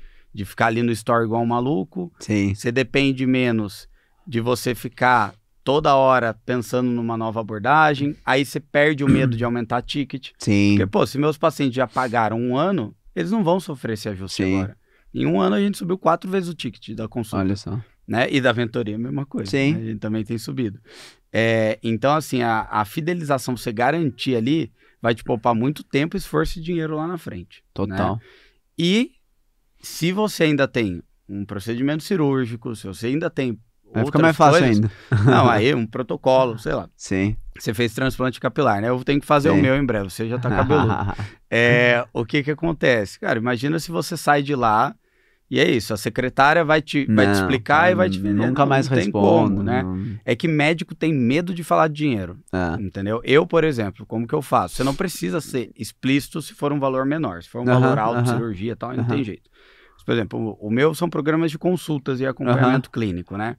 S1: ficar ali no store igual um maluco, você depende menos de você ficar toda hora pensando numa nova abordagem, aí você perde o medo de aumentar ticket. Porque, pô, se meus pacientes já pagaram 1 ano, eles não vão sofrer esse ajuste agora. Em 1 ano a gente subiu 4 vezes o ticket da consulta.
S2: Olha só.
S1: Né? E da mentoria a mesma coisa. Né? A gente também tem subido. Então, assim, a fidelização, você garantir ali, vai te poupar muito tempo, esforço e dinheiro lá na frente.
S2: Total.
S1: Né? E se você ainda tem um procedimento cirúrgico, se você ainda tem
S2: vai ficar mais fácil
S1: coisas,
S2: ainda.
S1: Não, aí um protocolo, sei lá.
S2: Sim.
S1: Você fez transplante capilar, né? Eu tenho que fazer o meu em breve, você já tá cabeludo. O que acontece? Cara, imagina se você sai de lá e é isso, a secretária vai te explicar e vai te vender.
S2: Nunca mais responde,
S1: né? É que médico tem medo de falar de dinheiro, entendeu? Eu, por exemplo, como que eu faço? Você não precisa ser explícito se for um valor menor, se for um valor alto, cirurgia e tal, não tem jeito. Por exemplo, o meu são programas de consultas e acompanhamento clínico, né?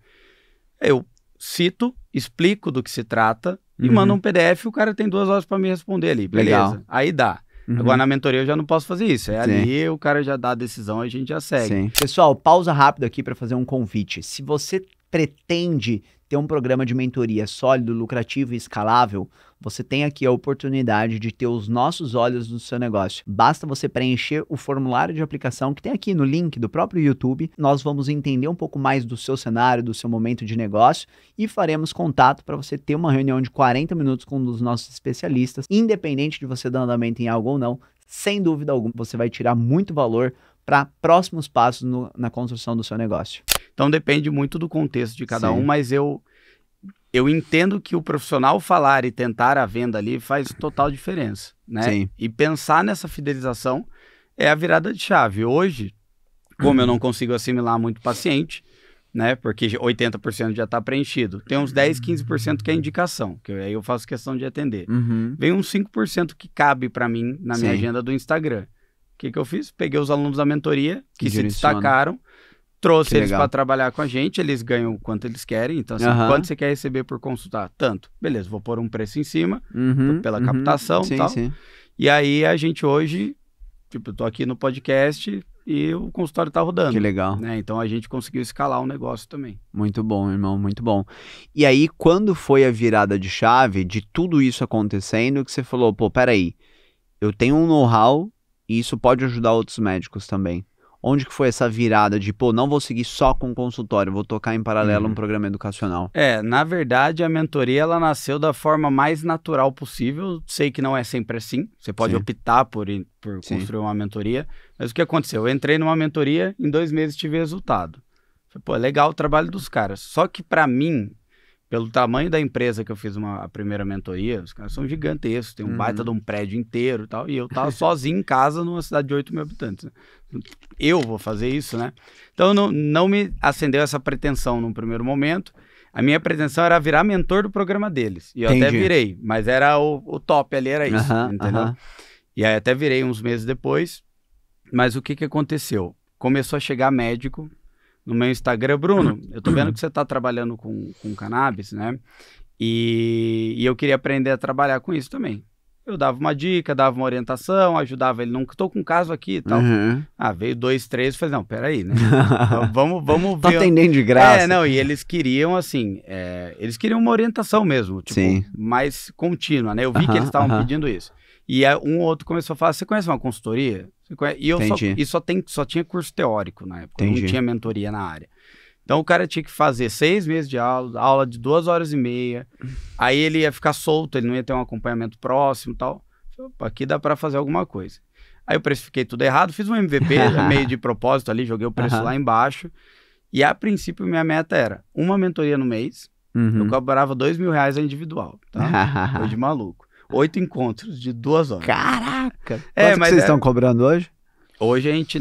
S1: Eu cito, explico do que se trata e mando um PDF, o cara tem 2 horas para me responder ali, beleza? Legal. Aí dá. Agora na mentoria eu já não posso fazer isso, ali o cara já dá a decisão, a gente já segue.
S2: Pessoal, pausa rápido aqui para fazer um convite. Se você pretende ter um programa de mentoria sólido, lucrativo e escalável, você tem aqui a oportunidade de ter os nossos olhos no seu negócio. Basta você preencher o formulário de aplicação que tem aqui no link do próprio YouTube. Nós vamos entender um pouco mais do seu cenário, do seu momento de negócio e faremos contato para você ter uma reunião de 40 minutos com um dos nossos especialistas. Independente de você dar andamento em algo ou não, sem dúvida alguma, você vai tirar muito valor para próximos passos na construção do seu negócio.
S1: Então depende muito do contexto de cada um, mas eu entendo que o profissional falar e tentar a venda ali faz total diferença, né? E pensar nessa fidelização é a virada de chave. Hoje, como eu não consigo assimilar muito paciente, né? Porque 80% já está preenchido. Tem uns 10, 15% que é indicação, que aí eu faço questão de atender. Vem uns 5% que cabe para mim na minha agenda do Instagram. O que eu fiz? Peguei os alunos da mentoria que se destacaram, trouxe eles para trabalhar com a gente, eles ganham quanto eles querem, então assim, quanto você quer receber por consultar? Tanto. Beleza, vou pôr um preço em cima, pela captação e tal. E aí a gente hoje, tipo, eu tô aqui no podcast e o consultório tá rodando.
S2: Que legal.
S1: Né? Então a gente conseguiu escalar o negócio também.
S2: Muito bom, irmão, muito bom. E aí, quando foi a virada de chave de tudo isso acontecendo, que você falou, pô, peraí, eu tenho um know-how e isso pode ajudar outros médicos também. Onde que foi essa virada de, pô, não vou seguir só com consultório, vou tocar em paralelo um programa educacional?
S1: Na verdade, a mentoria, ela nasceu da forma mais natural possível. Sei que não é sempre assim. Você pode optar por construir uma mentoria. Mas o que aconteceu? Eu entrei numa mentoria, em 2 meses tive resultado. Falei, pô, é legal o trabalho dos caras. Só que para mim, pelo tamanho da empresa que eu fiz a primeira mentoria, os caras são gigantescos, tem um baita de um prédio inteiro e tal, e eu tava sozinho em casa numa cidade de 8 mil habitantes. Né? Eu vou fazer isso, né? Então não me acendeu essa pretensão num primeiro momento. A minha pretensão era virar mentor do programa deles. E eu até virei, mas era o top ali, era isso, entendeu? E aí até virei uns meses depois, mas o que aconteceu? Começou a chegar médico no meu Instagram, Bruno, eu tô vendo que você tá trabalhando com cannabis, né? E eu queria aprender a trabalhar com isso também. Eu dava uma dica, dava uma orientação, ajudava ele, não tô com caso aqui e tal. Veio 2, 3, falei, não, peraí, né? Vamos ver.
S2: Tá atendendo de graça.
S1: E eles queriam, assim, eles queriam uma orientação mesmo, tipo, mais contínua, né? Eu vi que eles estavam pedindo isso. E um ou outro começou a falar, você conhece uma consultoria? E eu só tinha curso teórico na época, não tinha mentoria na área. Então o cara tinha que fazer 6 meses de aula de 2 horas e meia, aí ele ia ficar solto, ele não ia ter um acompanhamento próximo e tal. Opa, aqui dá para fazer alguma coisa. Aí eu precifiquei tudo errado, fiz um MVP, meio de propósito ali, joguei o preço lá embaixo. E a princípio minha meta era uma mentoria no mês, eu cobrava R$2.000 a individual, tá? Foi de maluco. 8 encontros de 2 horas.
S2: Caraca! Quanto que vocês estão cobrando hoje?
S1: Hoje a gente,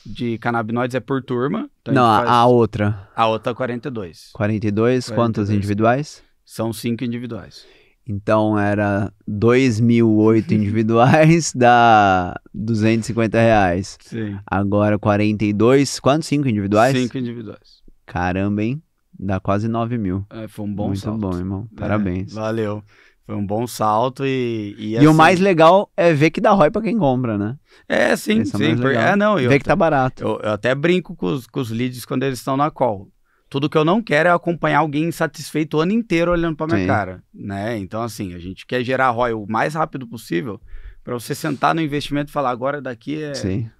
S1: de canabinoides é por turma. Então
S2: não, a outra.
S1: A outra 42.
S2: 42? Quantos individuais?
S1: São 5 individuais.
S2: Então era 2.008 individuais, dá R$250.
S1: Sim.
S2: Agora 42, quantos? 5 individuais?
S1: 5 individuais.
S2: Caramba, hein? Dá quase 9.000.
S1: Foi um bom salto.
S2: Muito bom, irmão. Parabéns.
S1: Valeu. Foi um bom salto e
S2: assim, o mais legal é ver que dá ROI pra quem compra, né?
S1: Sim.
S2: Ver que tá barato.
S1: Eu até brinco com os leads quando eles estão na call. Tudo que eu não quero é acompanhar alguém insatisfeito o ano inteiro olhando pra minha cara, né? Então, assim, a gente quer gerar ROI o mais rápido possível para você sentar no investimento e falar, agora daqui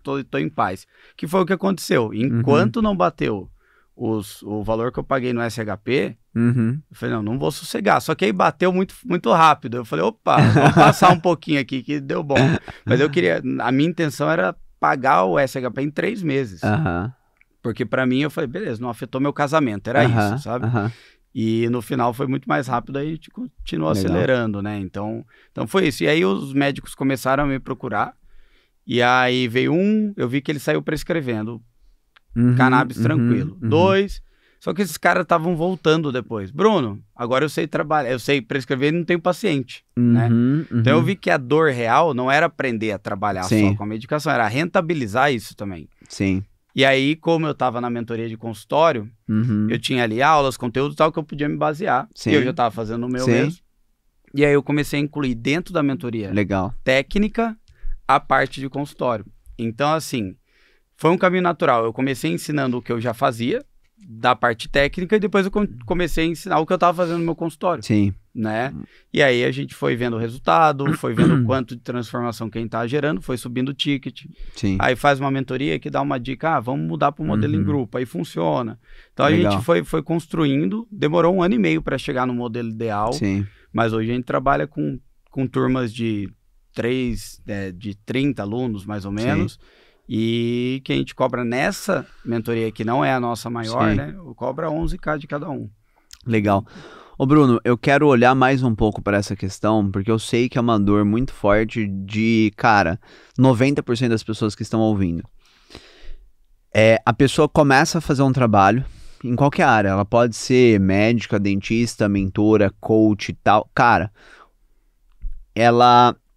S1: tô em paz. Que foi o que aconteceu. Enquanto não bateu o valor que eu paguei no SHP, eu falei, não vou sossegar. Só que aí bateu muito, muito rápido. Eu falei, opa, vamos passar um pouquinho aqui que deu bom. Mas a minha intenção era pagar o SHP em 3 meses. Porque pra mim, eu falei, beleza, não afetou meu casamento, era isso, sabe? E no final foi muito mais rápido, aí a gente continuou acelerando, né? Então foi isso. E aí os médicos começaram a me procurar, e aí veio eu vi que ele saiu prescrevendo cannabis tranquilo. 2, só que esses caras estavam voltando depois. Bruno, agora eu sei trabalhar, eu sei prescrever e não tenho paciente, né? Então eu vi que a dor real não era aprender a trabalhar só com a medicação, era rentabilizar isso também.
S2: Sim.
S1: E aí, como eu estava na mentoria de consultório, eu tinha ali aulas, conteúdo e tal, que eu podia me basear. E eu já estava fazendo o meu mesmo. E aí eu comecei a incluir dentro da mentoria técnica a parte de consultório. Então, assim, foi um caminho natural. Eu comecei ensinando o que eu já fazia, da parte técnica, e depois eu comecei a ensinar o que eu estava fazendo no meu consultório. Né? E aí a gente foi vendo o resultado, foi vendo o quanto de transformação que a gente tá gerando, foi subindo o ticket. Aí faz uma mentoria que dá uma dica, vamos mudar para o modelo em grupo, aí funciona. Então a gente foi construindo, demorou 1 ano e meio para chegar no modelo ideal, mas hoje a gente trabalha com turmas de 30 alunos, mais ou menos, e que a gente cobra nessa mentoria, que não é a nossa maior, né? Cobra 11K de cada um.
S2: Legal. Ô Bruno, eu quero olhar mais um pouco para essa questão, porque eu sei que é uma dor muito forte de, 90% das pessoas que estão ouvindo. A pessoa começa a fazer um trabalho, em qualquer área, ela pode ser médica, dentista, mentora, coach e tal. Cara,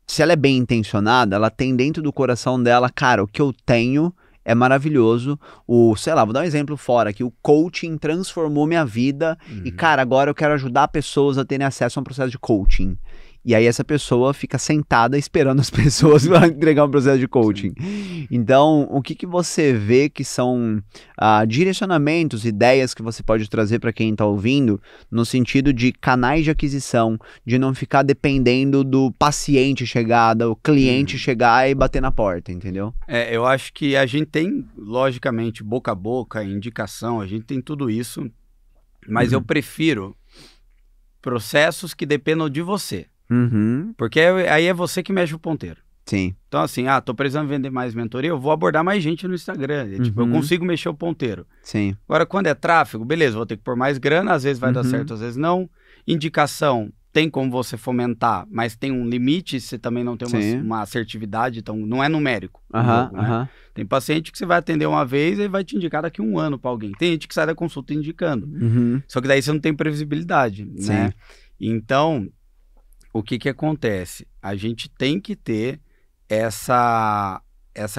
S2: se ela é bem intencionada, ela tem dentro do coração dela, o que eu tenho é maravilhoso. Sei lá, vou dar um exemplo fora, que o coaching transformou minha vida e, agora eu quero ajudar pessoas a terem acesso a um processo de coaching. E aí essa pessoa fica sentada esperando as pessoas para entregar um processo de coaching. Então, o que você vê que são direcionamentos, ideias que você pode trazer para quem está ouvindo, no sentido de canais de aquisição, de não ficar dependendo do paciente chegar, do cliente chegar e bater na porta, entendeu?
S1: Eu acho que a gente tem, logicamente, boca a boca, indicação, a gente tem tudo isso, mas eu prefiro processos que dependam de você. Porque aí é você que mexe o ponteiro. Então assim, tô precisando vender mais mentoria, eu vou abordar mais gente no Instagram. Eu consigo mexer o ponteiro. Agora, quando é tráfego, beleza, vou ter que pôr mais grana, às vezes vai dar certo, às vezes não. Indicação, tem como você fomentar, mas tem um limite, você também não tem uma assertividade, então não é numérico. Né? Tem paciente que você vai atender uma vez e vai te indicar daqui a 1 ano para alguém. Tem gente que sai da consulta indicando. Só que daí você não tem previsibilidade, né? Então, o que acontece? A gente tem que ter essa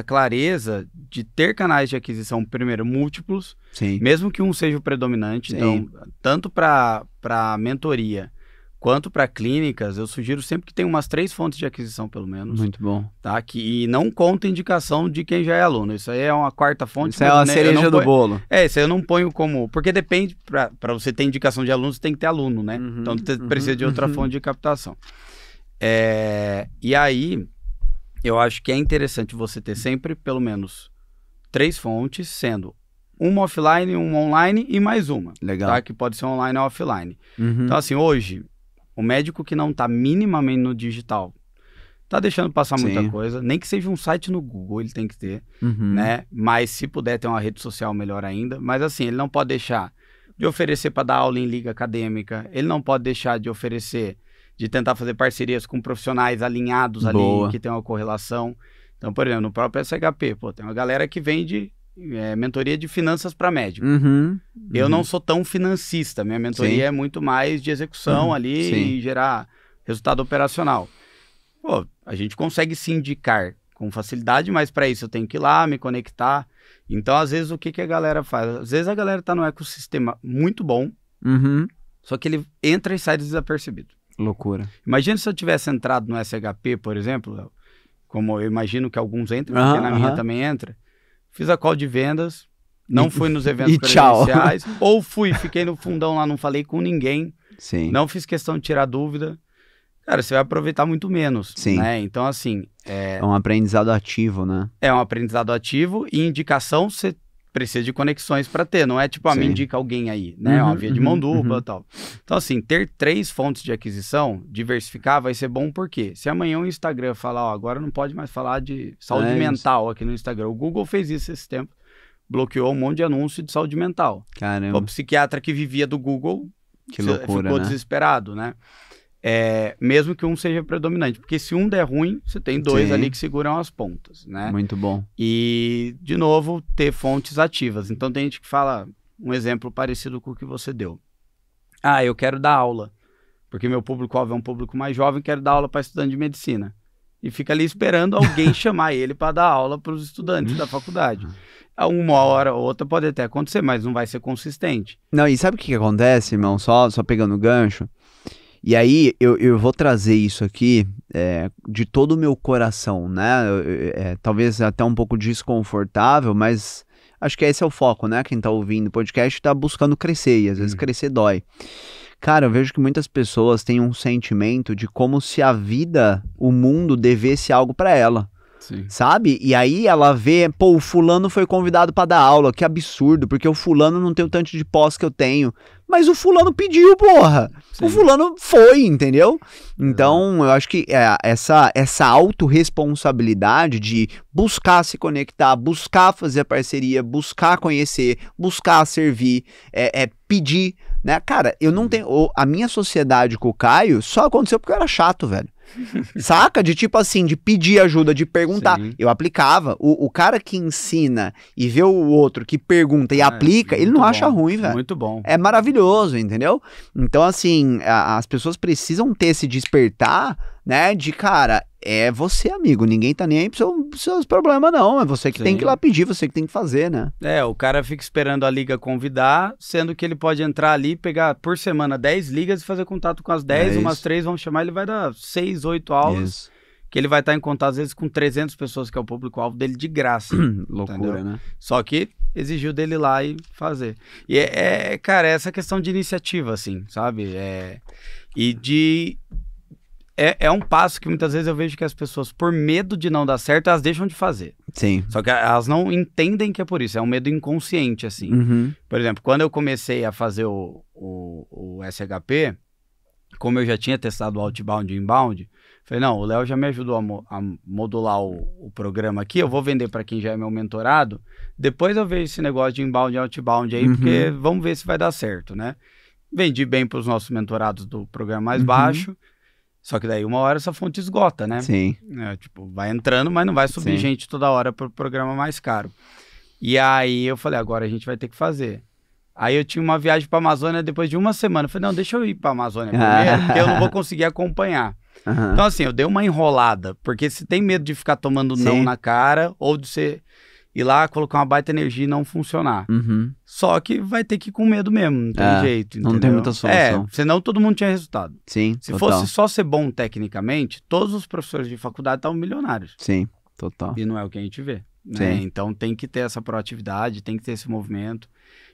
S1: clareza de ter canais de aquisição, primeiro, múltiplos, mesmo que um seja o predominante. Então, tanto para mentoria quanto para clínicas, eu sugiro sempre que tenha umas 3 fontes de aquisição, pelo menos.
S2: Muito bom.
S1: Tá? E não conta indicação de quem já é aluno. Isso aí é uma 4ª fonte.
S2: Isso é uma cereja do bolo.
S1: Isso aí eu não ponho como... Porque depende, para você ter indicação de aluno, você tem que ter aluno, né? Então, você precisa de outra fonte de captação. E aí, eu acho que é interessante você ter sempre, pelo menos, 3 fontes, sendo uma offline, uma online e mais uma.
S2: Legal.
S1: Tá? Que pode ser online ou offline.
S2: Uhum.
S1: Então, assim, hoje, o médico que não tá minimamente no digital, tá deixando passar muita
S2: Sim.
S1: coisa. Nem que seja um site no Google, ele tem que ter,
S2: Uhum.
S1: né? Mas se puder ter uma rede social, melhor ainda. Mas assim, ele não pode deixar de oferecer para dar aula em liga acadêmica. Ele não pode deixar de oferecer, de tentar fazer parcerias com profissionais alinhados
S2: Boa.
S1: ali, que tem uma correlação. Então, por exemplo, no próprio SHP, pô, tem uma galera que vende mentoria de finanças para médico.
S2: Uhum.
S1: Eu não sou tão financista, minha mentoria
S2: Sim.
S1: é muito mais de execução ali
S2: Sim.
S1: e gerar resultado operacional. Pô, a gente consegue se indicar com facilidade, mas para isso eu tenho que ir lá, me conectar. Então, às vezes, o que que a galera faz? Às vezes a galera tá num ecossistema muito bom,
S2: Uhum.
S1: só que ele entra e sai desapercebido.
S2: Loucura.
S1: Imagina se eu tivesse entrado no SHP, por exemplo, Léo, como eu imagino que alguns entram, porque na minha também entra. Fiz a call de vendas, não fui nos eventos
S2: e tchau.
S1: presenciais, ou fui, fiquei no fundão lá, não falei com ninguém,
S2: Sim.
S1: não fiz questão de tirar dúvida. Cara, você vai aproveitar muito menos,
S2: Sim.
S1: né? Então, assim...
S2: É um aprendizado ativo, né?
S1: É um aprendizado ativo e indicação você precisa de conexões para ter. Não é tipo, me indica alguém aí, né? Uma via de mão dupla e tal. Então, assim, ter 3 fontes de aquisição, diversificar, vai ser bom porque se amanhã o Instagram falar, ó, agora não pode mais falar de saúde mental aqui no Instagram. O Google fez isso esse tempo. Bloqueou um monte de anúncio de saúde mental.
S2: Caramba.
S1: O psiquiatra que vivia do Google
S2: que loucura,
S1: ficou
S2: né?
S1: desesperado, né? Mesmo que um seja predominante, porque se um der ruim, você tem 2 ali que seguram as pontas, né?
S2: Muito bom.
S1: E, de novo, ter fontes ativas. Então, tem gente que fala um exemplo parecido com o que você deu. Ah, eu quero dar aula, porque meu público-alvo é um público mais jovem, quero dar aula para estudante de medicina. E fica ali esperando alguém chamar ele para dar aula para os estudantes da faculdade. Uma hora ou outra pode até acontecer, mas não vai ser consistente.
S2: Não, e sabe o que acontece, irmão? Só pegando o gancho. E aí, eu vou trazer isso aqui de todo o meu coração, né? Talvez até um pouco desconfortável, mas acho que esse é o foco, né? Quem tá ouvindo o podcast tá buscando crescer, e às vezes crescer dói. Cara, eu vejo que muitas pessoas têm um sentimento de como se a vida, o mundo, devesse algo pra ela.
S1: Sim.
S2: Sabe? E aí ela vê, pô, o fulano foi convidado pra dar aula, que absurdo, porque o fulano não tem o tanto de pós que eu tenho. Mas o fulano pediu, porra. Sim. O fulano foi, entendeu? Então, eu acho que essa autorresponsabilidade de buscar se conectar, buscar fazer parceria, buscar conhecer, buscar servir, pedir, né? Cara, eu não tenho... A minha sociedade com o Caio só aconteceu porque eu era chato, velho. Saca? De tipo assim, de pedir ajuda, de perguntar. Sim. Eu aplicava. O cara que ensina e vê o outro que pergunta e aplica, ele não acha ruim, velho.
S1: Muito bom.
S2: É maravilhoso, entendeu? Então, assim, as pessoas precisam ter esse despertar, né? De, cara, é você, amigo. Ninguém tá nem aí pros seus problemas, não. É você que tem que ir lá pedir, você que tem que fazer, né?
S1: O cara fica esperando a liga convidar, sendo que ele pode entrar ali, pegar por semana 10 ligas e fazer contato com as 10, umas 3 vão chamar, ele vai dar 6, 8 aulas,
S2: isso. Que
S1: ele vai estar em contato, às vezes, com 300 pessoas, que é o público-alvo dele, de graça.
S2: Loucura,
S1: entendeu?
S2: Né?
S1: Só que exigiu dele ir lá e fazer. E cara, essa questão de iniciativa, assim, sabe? E de... É um passo que muitas vezes eu vejo que as pessoas, por medo de não dar certo, elas deixam de fazer.
S2: Sim.
S1: Só que elas não entendem que é por isso, é um medo inconsciente, assim. Por exemplo, quando eu comecei a fazer o SHP, como eu já tinha testado o outbound e inbound, falei, não, o Léo já me ajudou a modular o programa aqui, eu vou vender para quem já é meu mentorado, depois eu vejo esse negócio de inbound e outbound aí, porque vamos ver se vai dar certo, né? Vendi bem para os nossos mentorados do programa mais baixo, só que daí uma hora essa fonte esgota, né?
S2: Sim.
S1: Tipo, vai entrando, mas não vai subir gente toda hora pro programa mais caro. E aí eu falei, agora a gente vai ter que fazer. Aí eu tinha uma viagem pra Amazônia depois de uma semana. Eu falei, não, deixa eu ir pra Amazônia primeiro, porque eu não vou conseguir acompanhar. Então assim, eu dei uma enrolada, porque se tem medo de ficar tomando não na cara, ou de você ir lá, colocar uma baita energia e não funcionar. Só que vai ter que ir com medo mesmo, não tem jeito, entendeu?
S2: Não tem muita solução.
S1: Senão todo mundo tinha resultado.
S2: Sim,
S1: Se fosse só ser bom tecnicamente, todos os professores de faculdade estavam milionários.
S2: Sim, total.
S1: E não é o que a gente vê, né? Então tem que ter essa proatividade, tem que ter esse movimento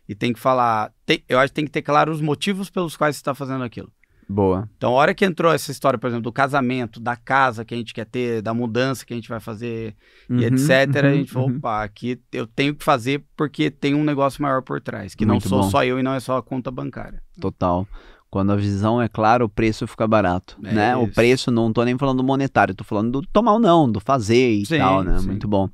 S1: e tem que falar... eu acho que tem que ter claro os motivos pelos quais você está fazendo aquilo.
S2: Boa.
S1: Então, a hora que entrou essa história, por exemplo, do casamento, da casa que a gente quer ter, da mudança que a gente vai fazer e etc., a gente falou, opa, aqui eu tenho que fazer porque tem um negócio maior por trás, que não
S2: Muito
S1: sou
S2: bom.
S1: só eu e não é só a conta bancária.
S2: Total. Quando a visão é clara, o preço fica barato, né? O preço, não tô nem falando do monetário, tô falando do tomar ou não, do fazer e tal, né? Muito bom.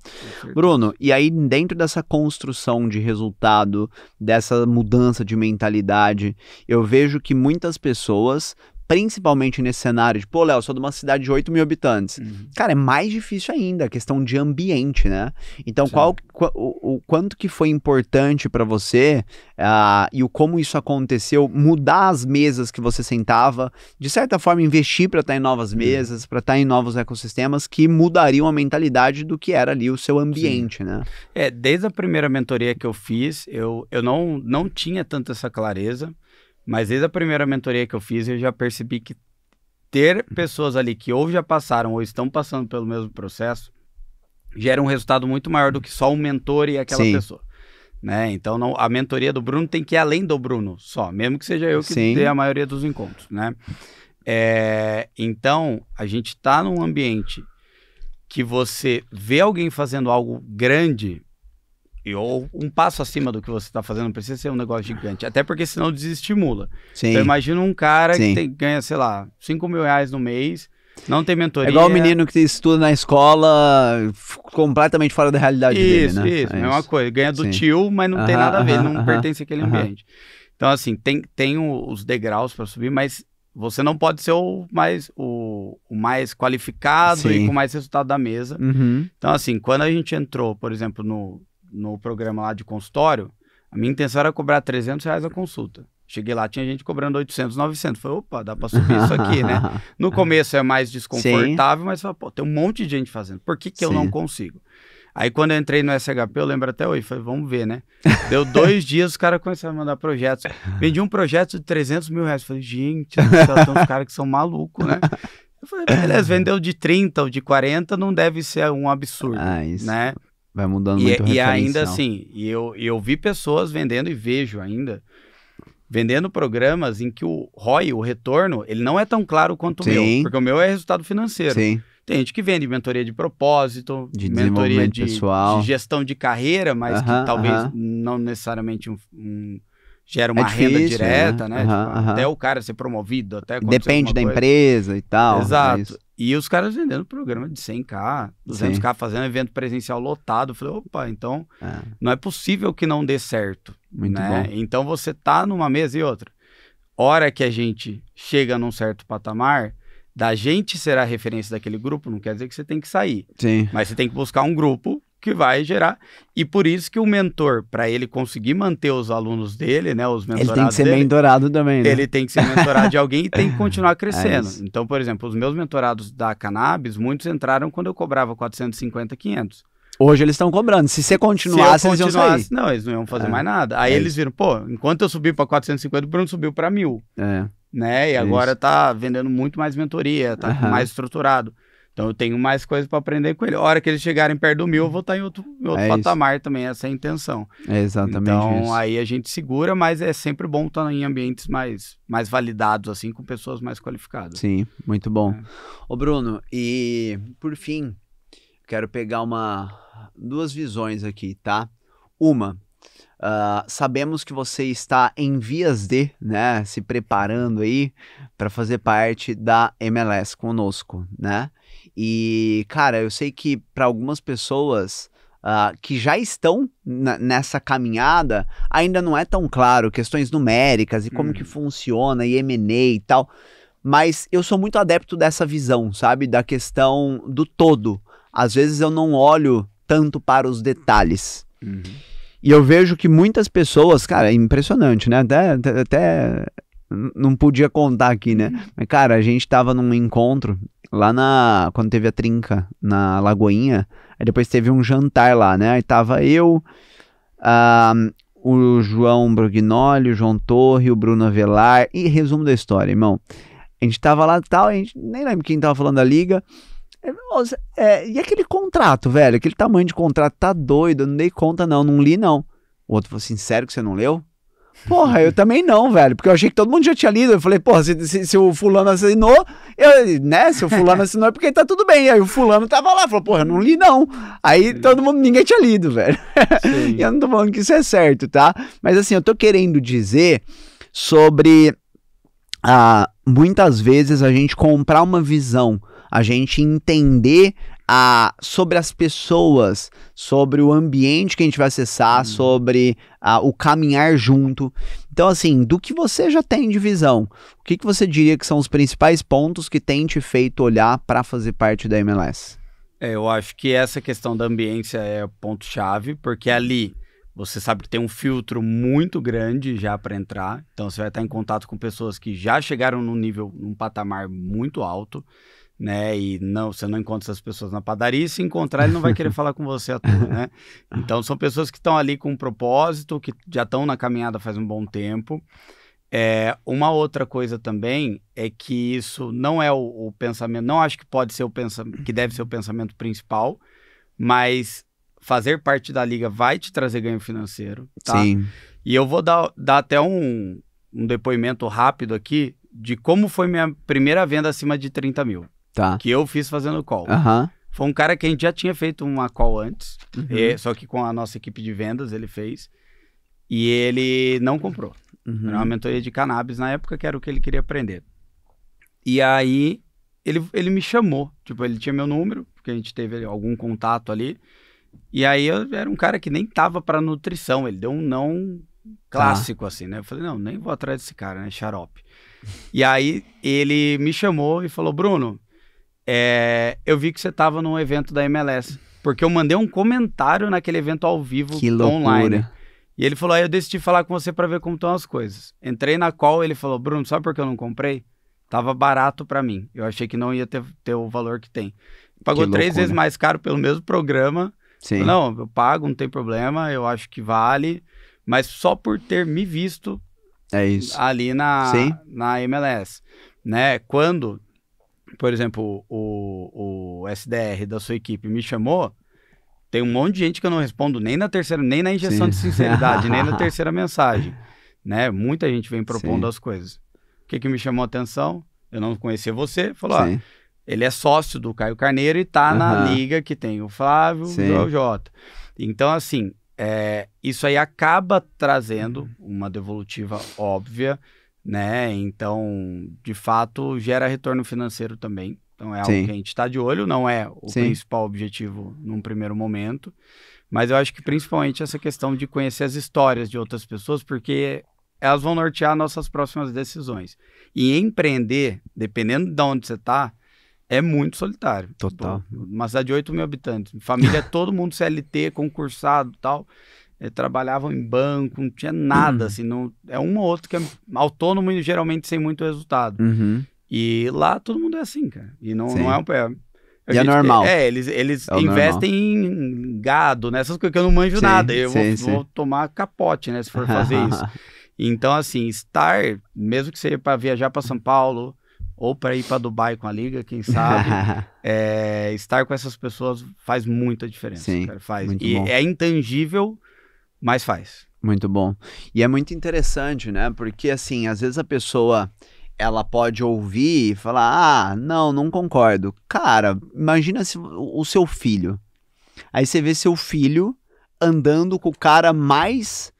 S2: Bruno, e aí dentro dessa construção de resultado, dessa mudança de mentalidade, eu vejo que muitas pessoas, principalmente nesse cenário de, pô, Léo, sou de uma cidade de 8 mil habitantes. Cara, é mais difícil ainda a questão de ambiente, né? Então, o quanto que foi importante para você e como isso aconteceu, mudar as mesas que você sentava, de certa forma investir para estar em novas mesas, para estar em novos ecossistemas que mudariam a mentalidade do que era ali o seu ambiente, né?
S1: Desde a primeira mentoria que eu fiz, eu não tinha tanto essa clareza. Mas desde a primeira mentoria que eu fiz, eu já percebi que ter pessoas ali que ou já passaram ou estão passando pelo mesmo processo gera um resultado muito maior do que só um mentor e aquela pessoa. Né? Então, a mentoria do Bruno tem que ir além do Bruno só, mesmo que seja eu que dê a maioria dos encontros. Né? Então, a gente está num ambiente que você vê alguém fazendo algo grande ou um passo acima do que você está fazendo, não precisa ser um negócio gigante, até porque senão desestimula. Então imagina um cara que ganha, sei lá, 5 mil reais no mês, não tem mentoria.
S2: É igual o menino que estuda na escola completamente fora da realidade dele, né?
S1: Isso, mesma coisa, ganha do tio, mas não tem nada a ver, não pertence àquele ambiente. Então assim, tem os degraus para subir, mas você não pode ser o mais qualificado e com mais resultado da mesa. Então assim, quando a gente entrou, por exemplo, no programa lá de consultório, a minha intenção era cobrar R$300 a consulta. Cheguei lá, tinha gente cobrando 800, 900. Falei, opa, dá pra subir isso aqui, né? No começo é mais desconfortável, mas pô, tem um monte de gente fazendo. Por que eu não consigo? Aí quando eu entrei no SHP, eu lembro até hoje, falei, vamos ver, né? Deu 2 dias, os caras começaram a mandar projetos. Vendi um projeto de 300 mil reais. Falei, gente, tem uns caras que são malucos, né? Eu falei, beleza, vendeu de 30 ou de 40, não deve ser um absurdo, né?
S2: Vai mudando muito o referencial.
S1: E ainda assim, eu vi pessoas vendendo e vejo ainda, vendendo programas em que o ROI, o retorno, ele não é tão claro quanto o meu, porque o meu é resultado financeiro. Tem gente que vende mentoria de propósito,
S2: de
S1: mentoria
S2: pessoal,
S1: de gestão de carreira, mas que talvez não necessariamente gera uma renda direta, né? Até o cara ser promovido, até
S2: depende da empresa e tal.
S1: Exato. E os caras vendendo programa de 100k, 200k, fazendo evento presencial lotado. Eu falei, opa, então não é possível que não dê certo.
S2: Muito
S1: né?
S2: bom.
S1: Então você tá numa mesa e outra. Hora que a gente chega num certo patamar, da gente ser a referência daquele grupo, não quer dizer que você tem que sair. Mas você tem que buscar um grupo que vai gerar. E por isso que o mentor, para ele conseguir manter os alunos dele, né, os mentorados
S2: ele tem que ser mentorado também, né?
S1: Ele tem que ser mentorado de alguém e tem que continuar crescendo. Então, por exemplo, os meus mentorados da Cannabis, muitos entraram quando eu cobrava 450, 500.
S2: Hoje eles estão cobrando. Se você continuasse, eles iam sair.
S1: Não, eles não iam fazer mais nada. Aí eles viram, pô, enquanto eu subi para 450, o Bruno subiu para 1.000. Né? E agora tá vendendo muito mais mentoria, tá mais estruturado. Então eu tenho mais coisas para aprender com ele. A hora que eles chegarem perto do 1.000, eu vou estar em outro patamar também, essa é a intenção.
S2: É exatamente
S1: então,
S2: isso.
S1: Aí a gente segura, mas é sempre bom estar em ambientes mais validados, assim, com pessoas mais qualificadas.
S2: Sim, muito bom. Ô Bruno, e por fim, quero pegar duas visões aqui, tá? Uma, sabemos que você está em vias de, né, se preparando aí para fazer parte da MLS conosco, né? E, cara, eu sei que para algumas pessoas que já estão nessa caminhada, ainda não é tão claro questões numéricas e como que funciona, e M&A e tal, mas eu sou muito adepto dessa visão, sabe? Da questão do todo. Às vezes eu não olho tanto para os detalhes. E eu vejo que muitas pessoas, cara, é impressionante, né? Até não podia contar aqui, né? Mas, cara, a gente tava num encontro lá quando teve a trinca na Lagoinha, aí depois teve um jantar lá, né? Aí tava eu, o João Brognoli, o João Torre, o Bruno Avelar, e resumo da história, irmão. A gente tava lá e tal, a gente nem lembra quem tava falando da liga. E aquele contrato, velho? Aquele tamanho de contrato, tá doido, eu não dei conta não li não. O outro falou assim, sério que você não leu? Porra, eu também não, velho, porque eu achei que todo mundo já tinha lido. Eu falei, porra, se o fulano assinou, né? Se o fulano assinou é porque tá tudo bem. Aí o fulano tava lá, falou, porra, eu não li não. Aí todo mundo, ninguém tinha lido, velho. E eu não tô falando que isso é certo, tá? Mas assim, eu tô querendo dizer sobre muitas vezes a gente comprar uma visão, a gente entender sobre as pessoas, sobre o ambiente que a gente vai acessar, sobre o caminhar junto. Então, assim, do que você já tem de visão, o que você diria que são os principais pontos que tem te feito olhar para fazer parte da MLS?
S1: Eu acho que essa questão da ambiência é o ponto-chave, porque ali você sabe que tem um filtro muito grande já para entrar, então você vai estar em contato com pessoas que já chegaram num patamar muito alto, né, e você não encontra essas pessoas na padaria, e se encontrar ele não vai querer falar com você à toa, né? Então são pessoas que estão ali com um propósito, que já estão na caminhada faz um bom tempo. Uma outra coisa também é que isso não é o pensamento, não acho que pode ser que deve ser o pensamento principal, mas fazer parte da liga vai te trazer ganho financeiro, tá?
S2: Sim.
S1: E eu vou dar até um depoimento rápido aqui de como foi minha primeira venda acima de 30 mil.
S2: Tá.
S1: Que eu fiz fazendo call. Foi um cara que a gente já tinha feito uma call antes, só que com a nossa equipe de vendas ele fez, e ele não comprou. Era uma mentoria de cannabis na época, que era o que ele queria aprender. E aí ele me chamou, tipo, ele tinha meu número, porque a gente teve algum contato ali, e aí eu era um cara que nem tava pra nutrição, ele deu um não clássico, assim, né? Eu falei, não, nem vou atrás desse cara, né? Xarope. E aí ele me chamou e falou, Bruno, eu vi que você tava num evento da MLS, porque eu mandei um comentário naquele evento ao vivo online. E ele falou, aí eu decidi falar com você pra ver como estão as coisas. Entrei na call, ele falou, Bruno, sabe por que eu não comprei? Tava barato pra mim. Eu achei que não ia ter o valor que tem. Pagou 3 vezes mais caro pelo mesmo programa.
S2: Sim.
S1: Não, eu pago, não tem problema, eu acho que vale. Mas só por ter me visto ali na MLS. Né? Quando, por exemplo, o SDR da sua equipe me chamou, tem um monte de gente que eu não respondo nem na terceira, nem na injeção de sinceridade, nem na terceira mensagem. Né? Muita gente vem propondo as coisas. O que me chamou a atenção? Eu não conhecia você, falou, ele é sócio do Caio Carneiro e tá na liga que tem o Flávio e o Jota. Então, assim, isso aí acaba trazendo uma devolutiva óbvia, né? Então, de fato, gera retorno financeiro também. Então, é algo que a gente está de olho, não é o principal objetivo num primeiro momento, mas eu acho que principalmente essa questão de conhecer as histórias de outras pessoas, porque elas vão nortear nossas próximas decisões. E empreender, dependendo de onde você está, é muito solitário.
S2: Total.
S1: Pô, uma cidade de 8 mil habitantes. Família, todo mundo CLT, concursado e tal. Trabalhavam em banco, não tinha nada, assim. Não, é um ou outro que é autônomo e geralmente sem muito resultado. E lá todo mundo é assim, cara. E não é um...
S2: E é normal.
S1: Eles investem em gado, nessas coisas que eu não manjo nada. Eu vou tomar capote, né, se for fazer isso. Então, assim, mesmo que seja para viajar para São Paulo ou para ir para Dubai com a liga, quem sabe, estar com essas pessoas faz muita diferença. Cara, faz. E bom. É intangível, mas faz.
S2: Muito bom. E é muito interessante, né? Porque, assim, às vezes a pessoa, ela pode ouvir e falar, não concordo. Cara, imagina o seu filho. Aí você vê seu filho andando com o cara mais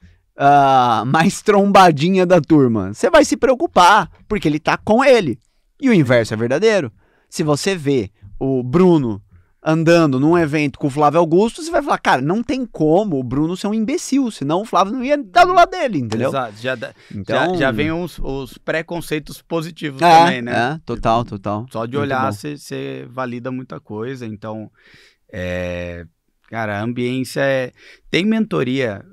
S2: trombadinha da turma. Você vai se preocupar, porque ele tá com ele. E o inverso é verdadeiro. Se você vê o Bruno andando num evento com o Flávio Augusto, você vai falar, cara, não tem como o Bruno ser um imbecil, senão o Flávio não ia estar do lado dele, entendeu?
S1: Exato, já vem os preconceitos positivos também, né?
S2: Total.
S1: Só de olhar você valida muita coisa, então, cara, a ambiência tem mentoria,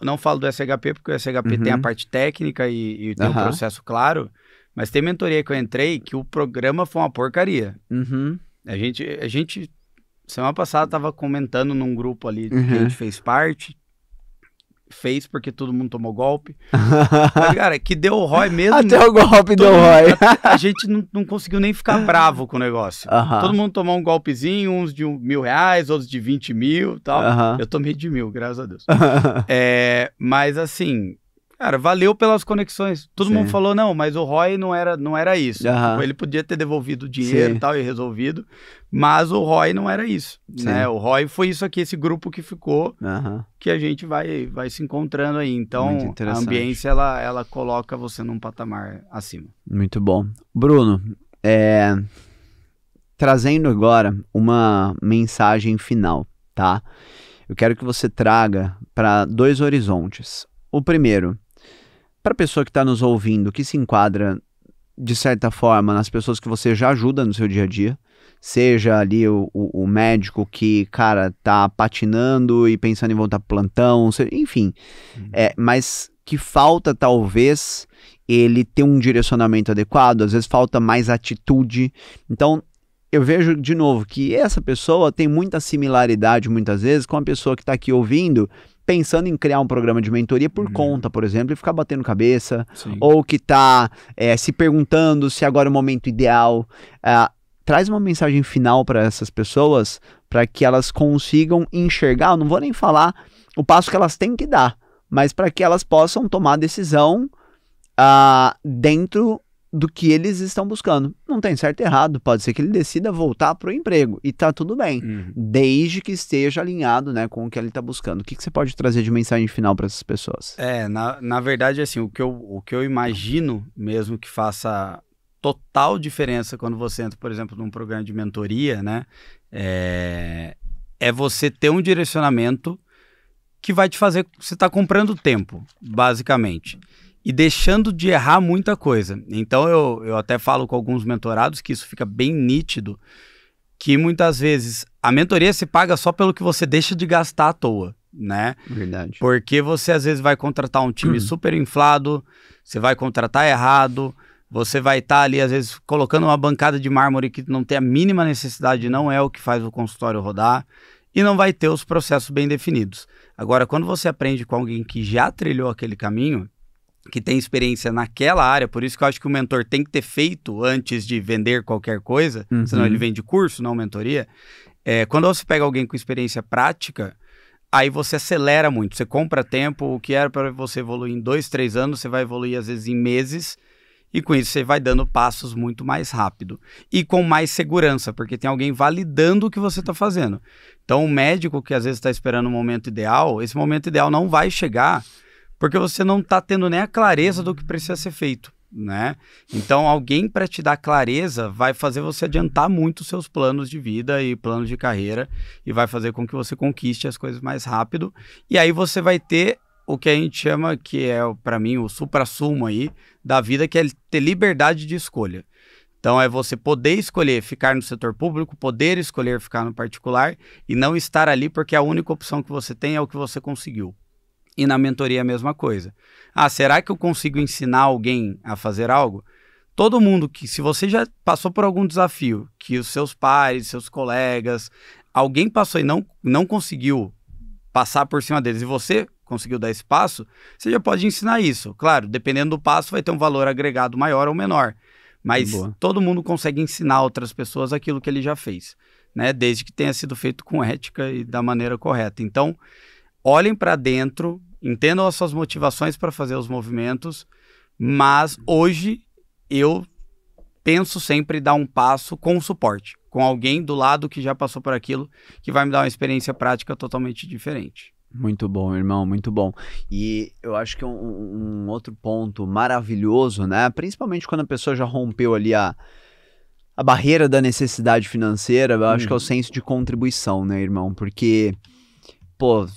S1: não falo do SHP, porque o SHP tem a parte técnica e tem um processo claro, mas tem mentoria que eu entrei que o programa foi uma porcaria. A gente, semana passada, tava comentando num grupo ali que a gente fez parte, fez porque todo mundo tomou golpe. Mas, cara, que deu o ROI mesmo.
S2: Até o golpe deu ROI.
S1: A gente não conseguiu nem ficar bravo com o negócio. Todo mundo tomou um golpezinho, uns de R$1.000, outros de 20 mil e tal. Eu tomei de 1.000, graças a Deus. Mas assim, Cara, valeu pelas conexões. Todo
S2: Sim.
S1: mundo falou, não, mas o ROI não era isso.
S2: Aham.
S1: Tipo, ele podia ter devolvido o dinheiro
S2: Sim.
S1: e tal, e resolvido, mas o ROI não era isso,
S2: Sim.
S1: né? O ROI foi isso aqui, esse grupo que ficou,
S2: Aham.
S1: que a gente vai se encontrando aí.
S2: Muito
S1: Então, a
S2: interessante.
S1: ambiência, ela coloca você num patamar acima.
S2: Muito bom. Bruno, trazendo agora uma mensagem final, tá? Eu quero que você traga para 2 horizontes. O primeiro, para a pessoa que está nos ouvindo, que se enquadra, de certa forma, nas pessoas que você já ajuda no seu dia a dia, seja ali o médico que, cara, tá patinando e pensando em voltar pro plantão, enfim, mas que falta, talvez, ele ter um direcionamento adequado, às vezes falta mais atitude. Então, eu vejo, de novo, que essa pessoa tem muita similaridade, muitas vezes, com a pessoa que está aqui ouvindo, pensando em criar um programa de mentoria por conta, por exemplo, e ficar batendo cabeça,
S1: Sim.
S2: ou que está se perguntando se agora é o momento ideal. Traz uma mensagem final para essas pessoas, para que elas consigam enxergar, eu não vou nem falar o passo que elas têm que dar, mas para que elas possam tomar decisão dentro do que eles estão buscando. Não tem certo e errado, pode ser que ele decida voltar para o emprego, e tá tudo bem, desde que esteja alinhado, né, com o que ele está buscando. O que você pode trazer de mensagem final para essas pessoas?
S1: Na verdade, assim, o que eu imagino mesmo que faça total diferença quando você entra, por exemplo, num programa de mentoria, né, é você ter um direcionamento que vai te fazer, você está comprando tempo, basicamente, e deixando de errar muita coisa. Então eu até falo com alguns mentorados que isso fica bem nítido, que muitas vezes a mentoria se paga só pelo que você deixa de gastar à toa, né?
S2: Verdade.
S1: Porque você às vezes vai contratar um time super inflado, você vai contratar errado, você vai estar ali às vezes colocando uma bancada de mármore que não tem a mínima necessidade, não é o que faz o consultório rodar, e não vai ter os processos bem definidos. Agora, quando você aprende com alguém que já trilhou aquele caminho, que tem experiência naquela área, por isso que eu acho que o mentor tem que ter feito antes de vender qualquer coisa, senão ele vende curso, não mentoria. Quando você pega alguém com experiência prática, aí você acelera muito, você compra tempo, o que era para você evoluir em 2, 3 anos, você vai evoluir às vezes em meses, e com isso você vai dando passos muito mais rápido e com mais segurança, porque tem alguém validando o que você está fazendo. Então o médico que às vezes está esperando o momento ideal, esse momento ideal não vai chegar porque você não está tendo nem a clareza do que precisa ser feito, né? Então alguém para te dar clareza vai fazer você adiantar muito os seus planos de vida e planos de carreira e vai fazer com que você conquiste as coisas mais rápido, e aí você vai ter o que a gente chama, que é para mim o suprassumo aí da vida, que é ter liberdade de escolha. Então é você poder escolher ficar no setor público, poder escolher ficar no particular e não estar ali porque a única opção que você tem é o que você conseguiu. E na mentoria é a mesma coisa. Será que eu consigo ensinar alguém a fazer algo? Todo mundo que, se você já passou por algum desafio, que os seus pares, seus colegas, alguém passou e não conseguiu passar por cima deles e você conseguiu dar esse passo, você já pode ensinar isso. Claro, dependendo do passo vai ter um valor agregado maior ou menor, mas todo mundo consegue ensinar outras pessoas aquilo que ele já fez, né? Desde que tenha sido feito com ética e da maneira correta. Então, olhem para dentro, entendam as suas motivações para fazer os movimentos, mas hoje eu penso sempre em dar um passo com suporte, com alguém do lado que já passou por aquilo, que vai me dar uma experiência prática totalmente diferente.
S2: Muito bom, irmão, muito bom. E eu acho que um outro ponto maravilhoso, né? Principalmente quando a pessoa já rompeu ali a barreira da necessidade financeira, eu acho que é o senso de contribuição, né, irmão? Porque, pô,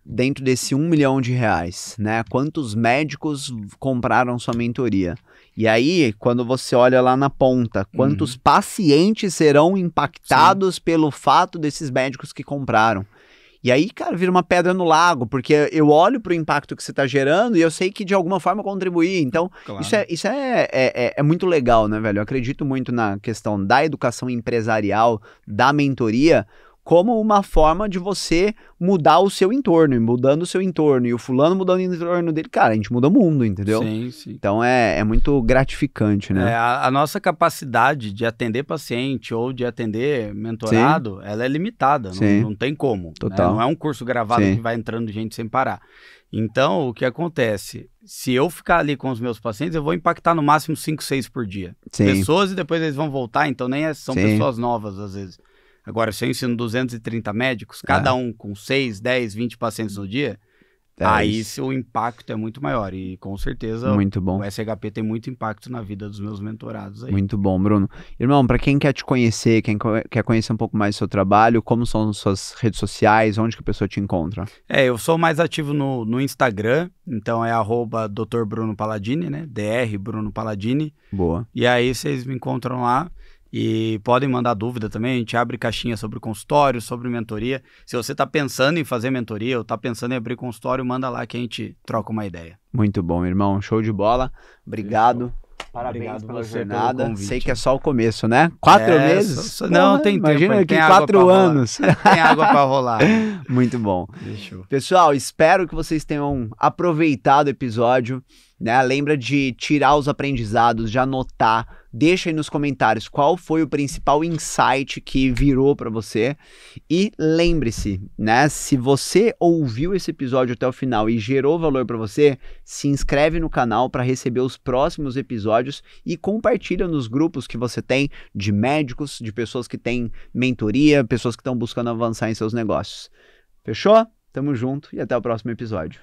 S2: dentro desse R$1 milhão, né? Quantos médicos compraram sua mentoria? E aí, quando você olha lá na ponta, quantos pacientes serão impactados pelo fato desses médicos que compraram? E aí, cara, vira uma pedra no lago, porque eu olho para o impacto que você está gerando e eu sei que de alguma forma contribuir. Então, claro, isso é muito legal, né, velho? Eu acredito muito na questão da educação empresarial, da mentoria, como uma forma de você mudar o seu entorno, e mudando o seu entorno, e o fulano mudando o entorno dele, cara, a gente muda o mundo, entendeu?
S1: Sim, sim.
S2: Então é muito gratificante, né?
S1: A nossa capacidade de atender paciente ou de atender mentorado, ela é limitada, não tem como.
S2: Total.
S1: Né? Não é um curso gravado que vai entrando gente sem parar. Então, o que acontece? Se eu ficar ali com os meus pacientes, eu vou impactar no máximo 5, 6 por dia. Pessoas e depois eles vão voltar, então nem são pessoas novas às vezes. Agora, se eu ensino 230 médicos, cada um com 6, 10, 20 pacientes no dia, aí o impacto é muito maior. E com certeza
S2: muito bom.
S1: O SHP tem muito impacto na vida dos meus mentorados aí.
S2: Muito bom, Bruno. Irmão, para quem quer te conhecer, quem quer conhecer um pouco mais do seu trabalho, como são suas redes sociais, onde que a pessoa te encontra?
S1: Eu sou mais ativo no Instagram, então é @Dr. Bruno Palladini, né? Dr. Bruno Palladini.
S2: Boa.
S1: E aí vocês me encontram lá. E podem mandar dúvida também, a gente abre caixinha sobre consultório, sobre mentoria. Se você está pensando em fazer mentoria ou está pensando em abrir consultório, manda lá que a gente troca uma ideia.
S2: Muito bom, irmão. Show de bola. Obrigado. Parabéns pela jornada. Sei que é só o começo, né? 4 meses?
S1: Não, tem tempo.
S2: Imagina que 4 anos.
S1: Tem água para rolar.
S2: Muito bom. Pessoal, espero que vocês tenham aproveitado o episódio. Né? Lembra de tirar os aprendizados, de anotar. Deixa aí nos comentários qual foi o principal insight que virou para você. E lembre-se, né? Se você ouviu esse episódio até o final e gerou valor para você, se inscreve no canal para receber os próximos episódios e compartilha nos grupos que você tem de médicos, de pessoas que têm mentoria, pessoas que estão buscando avançar em seus negócios. Fechou? Tamo junto e até o próximo episódio.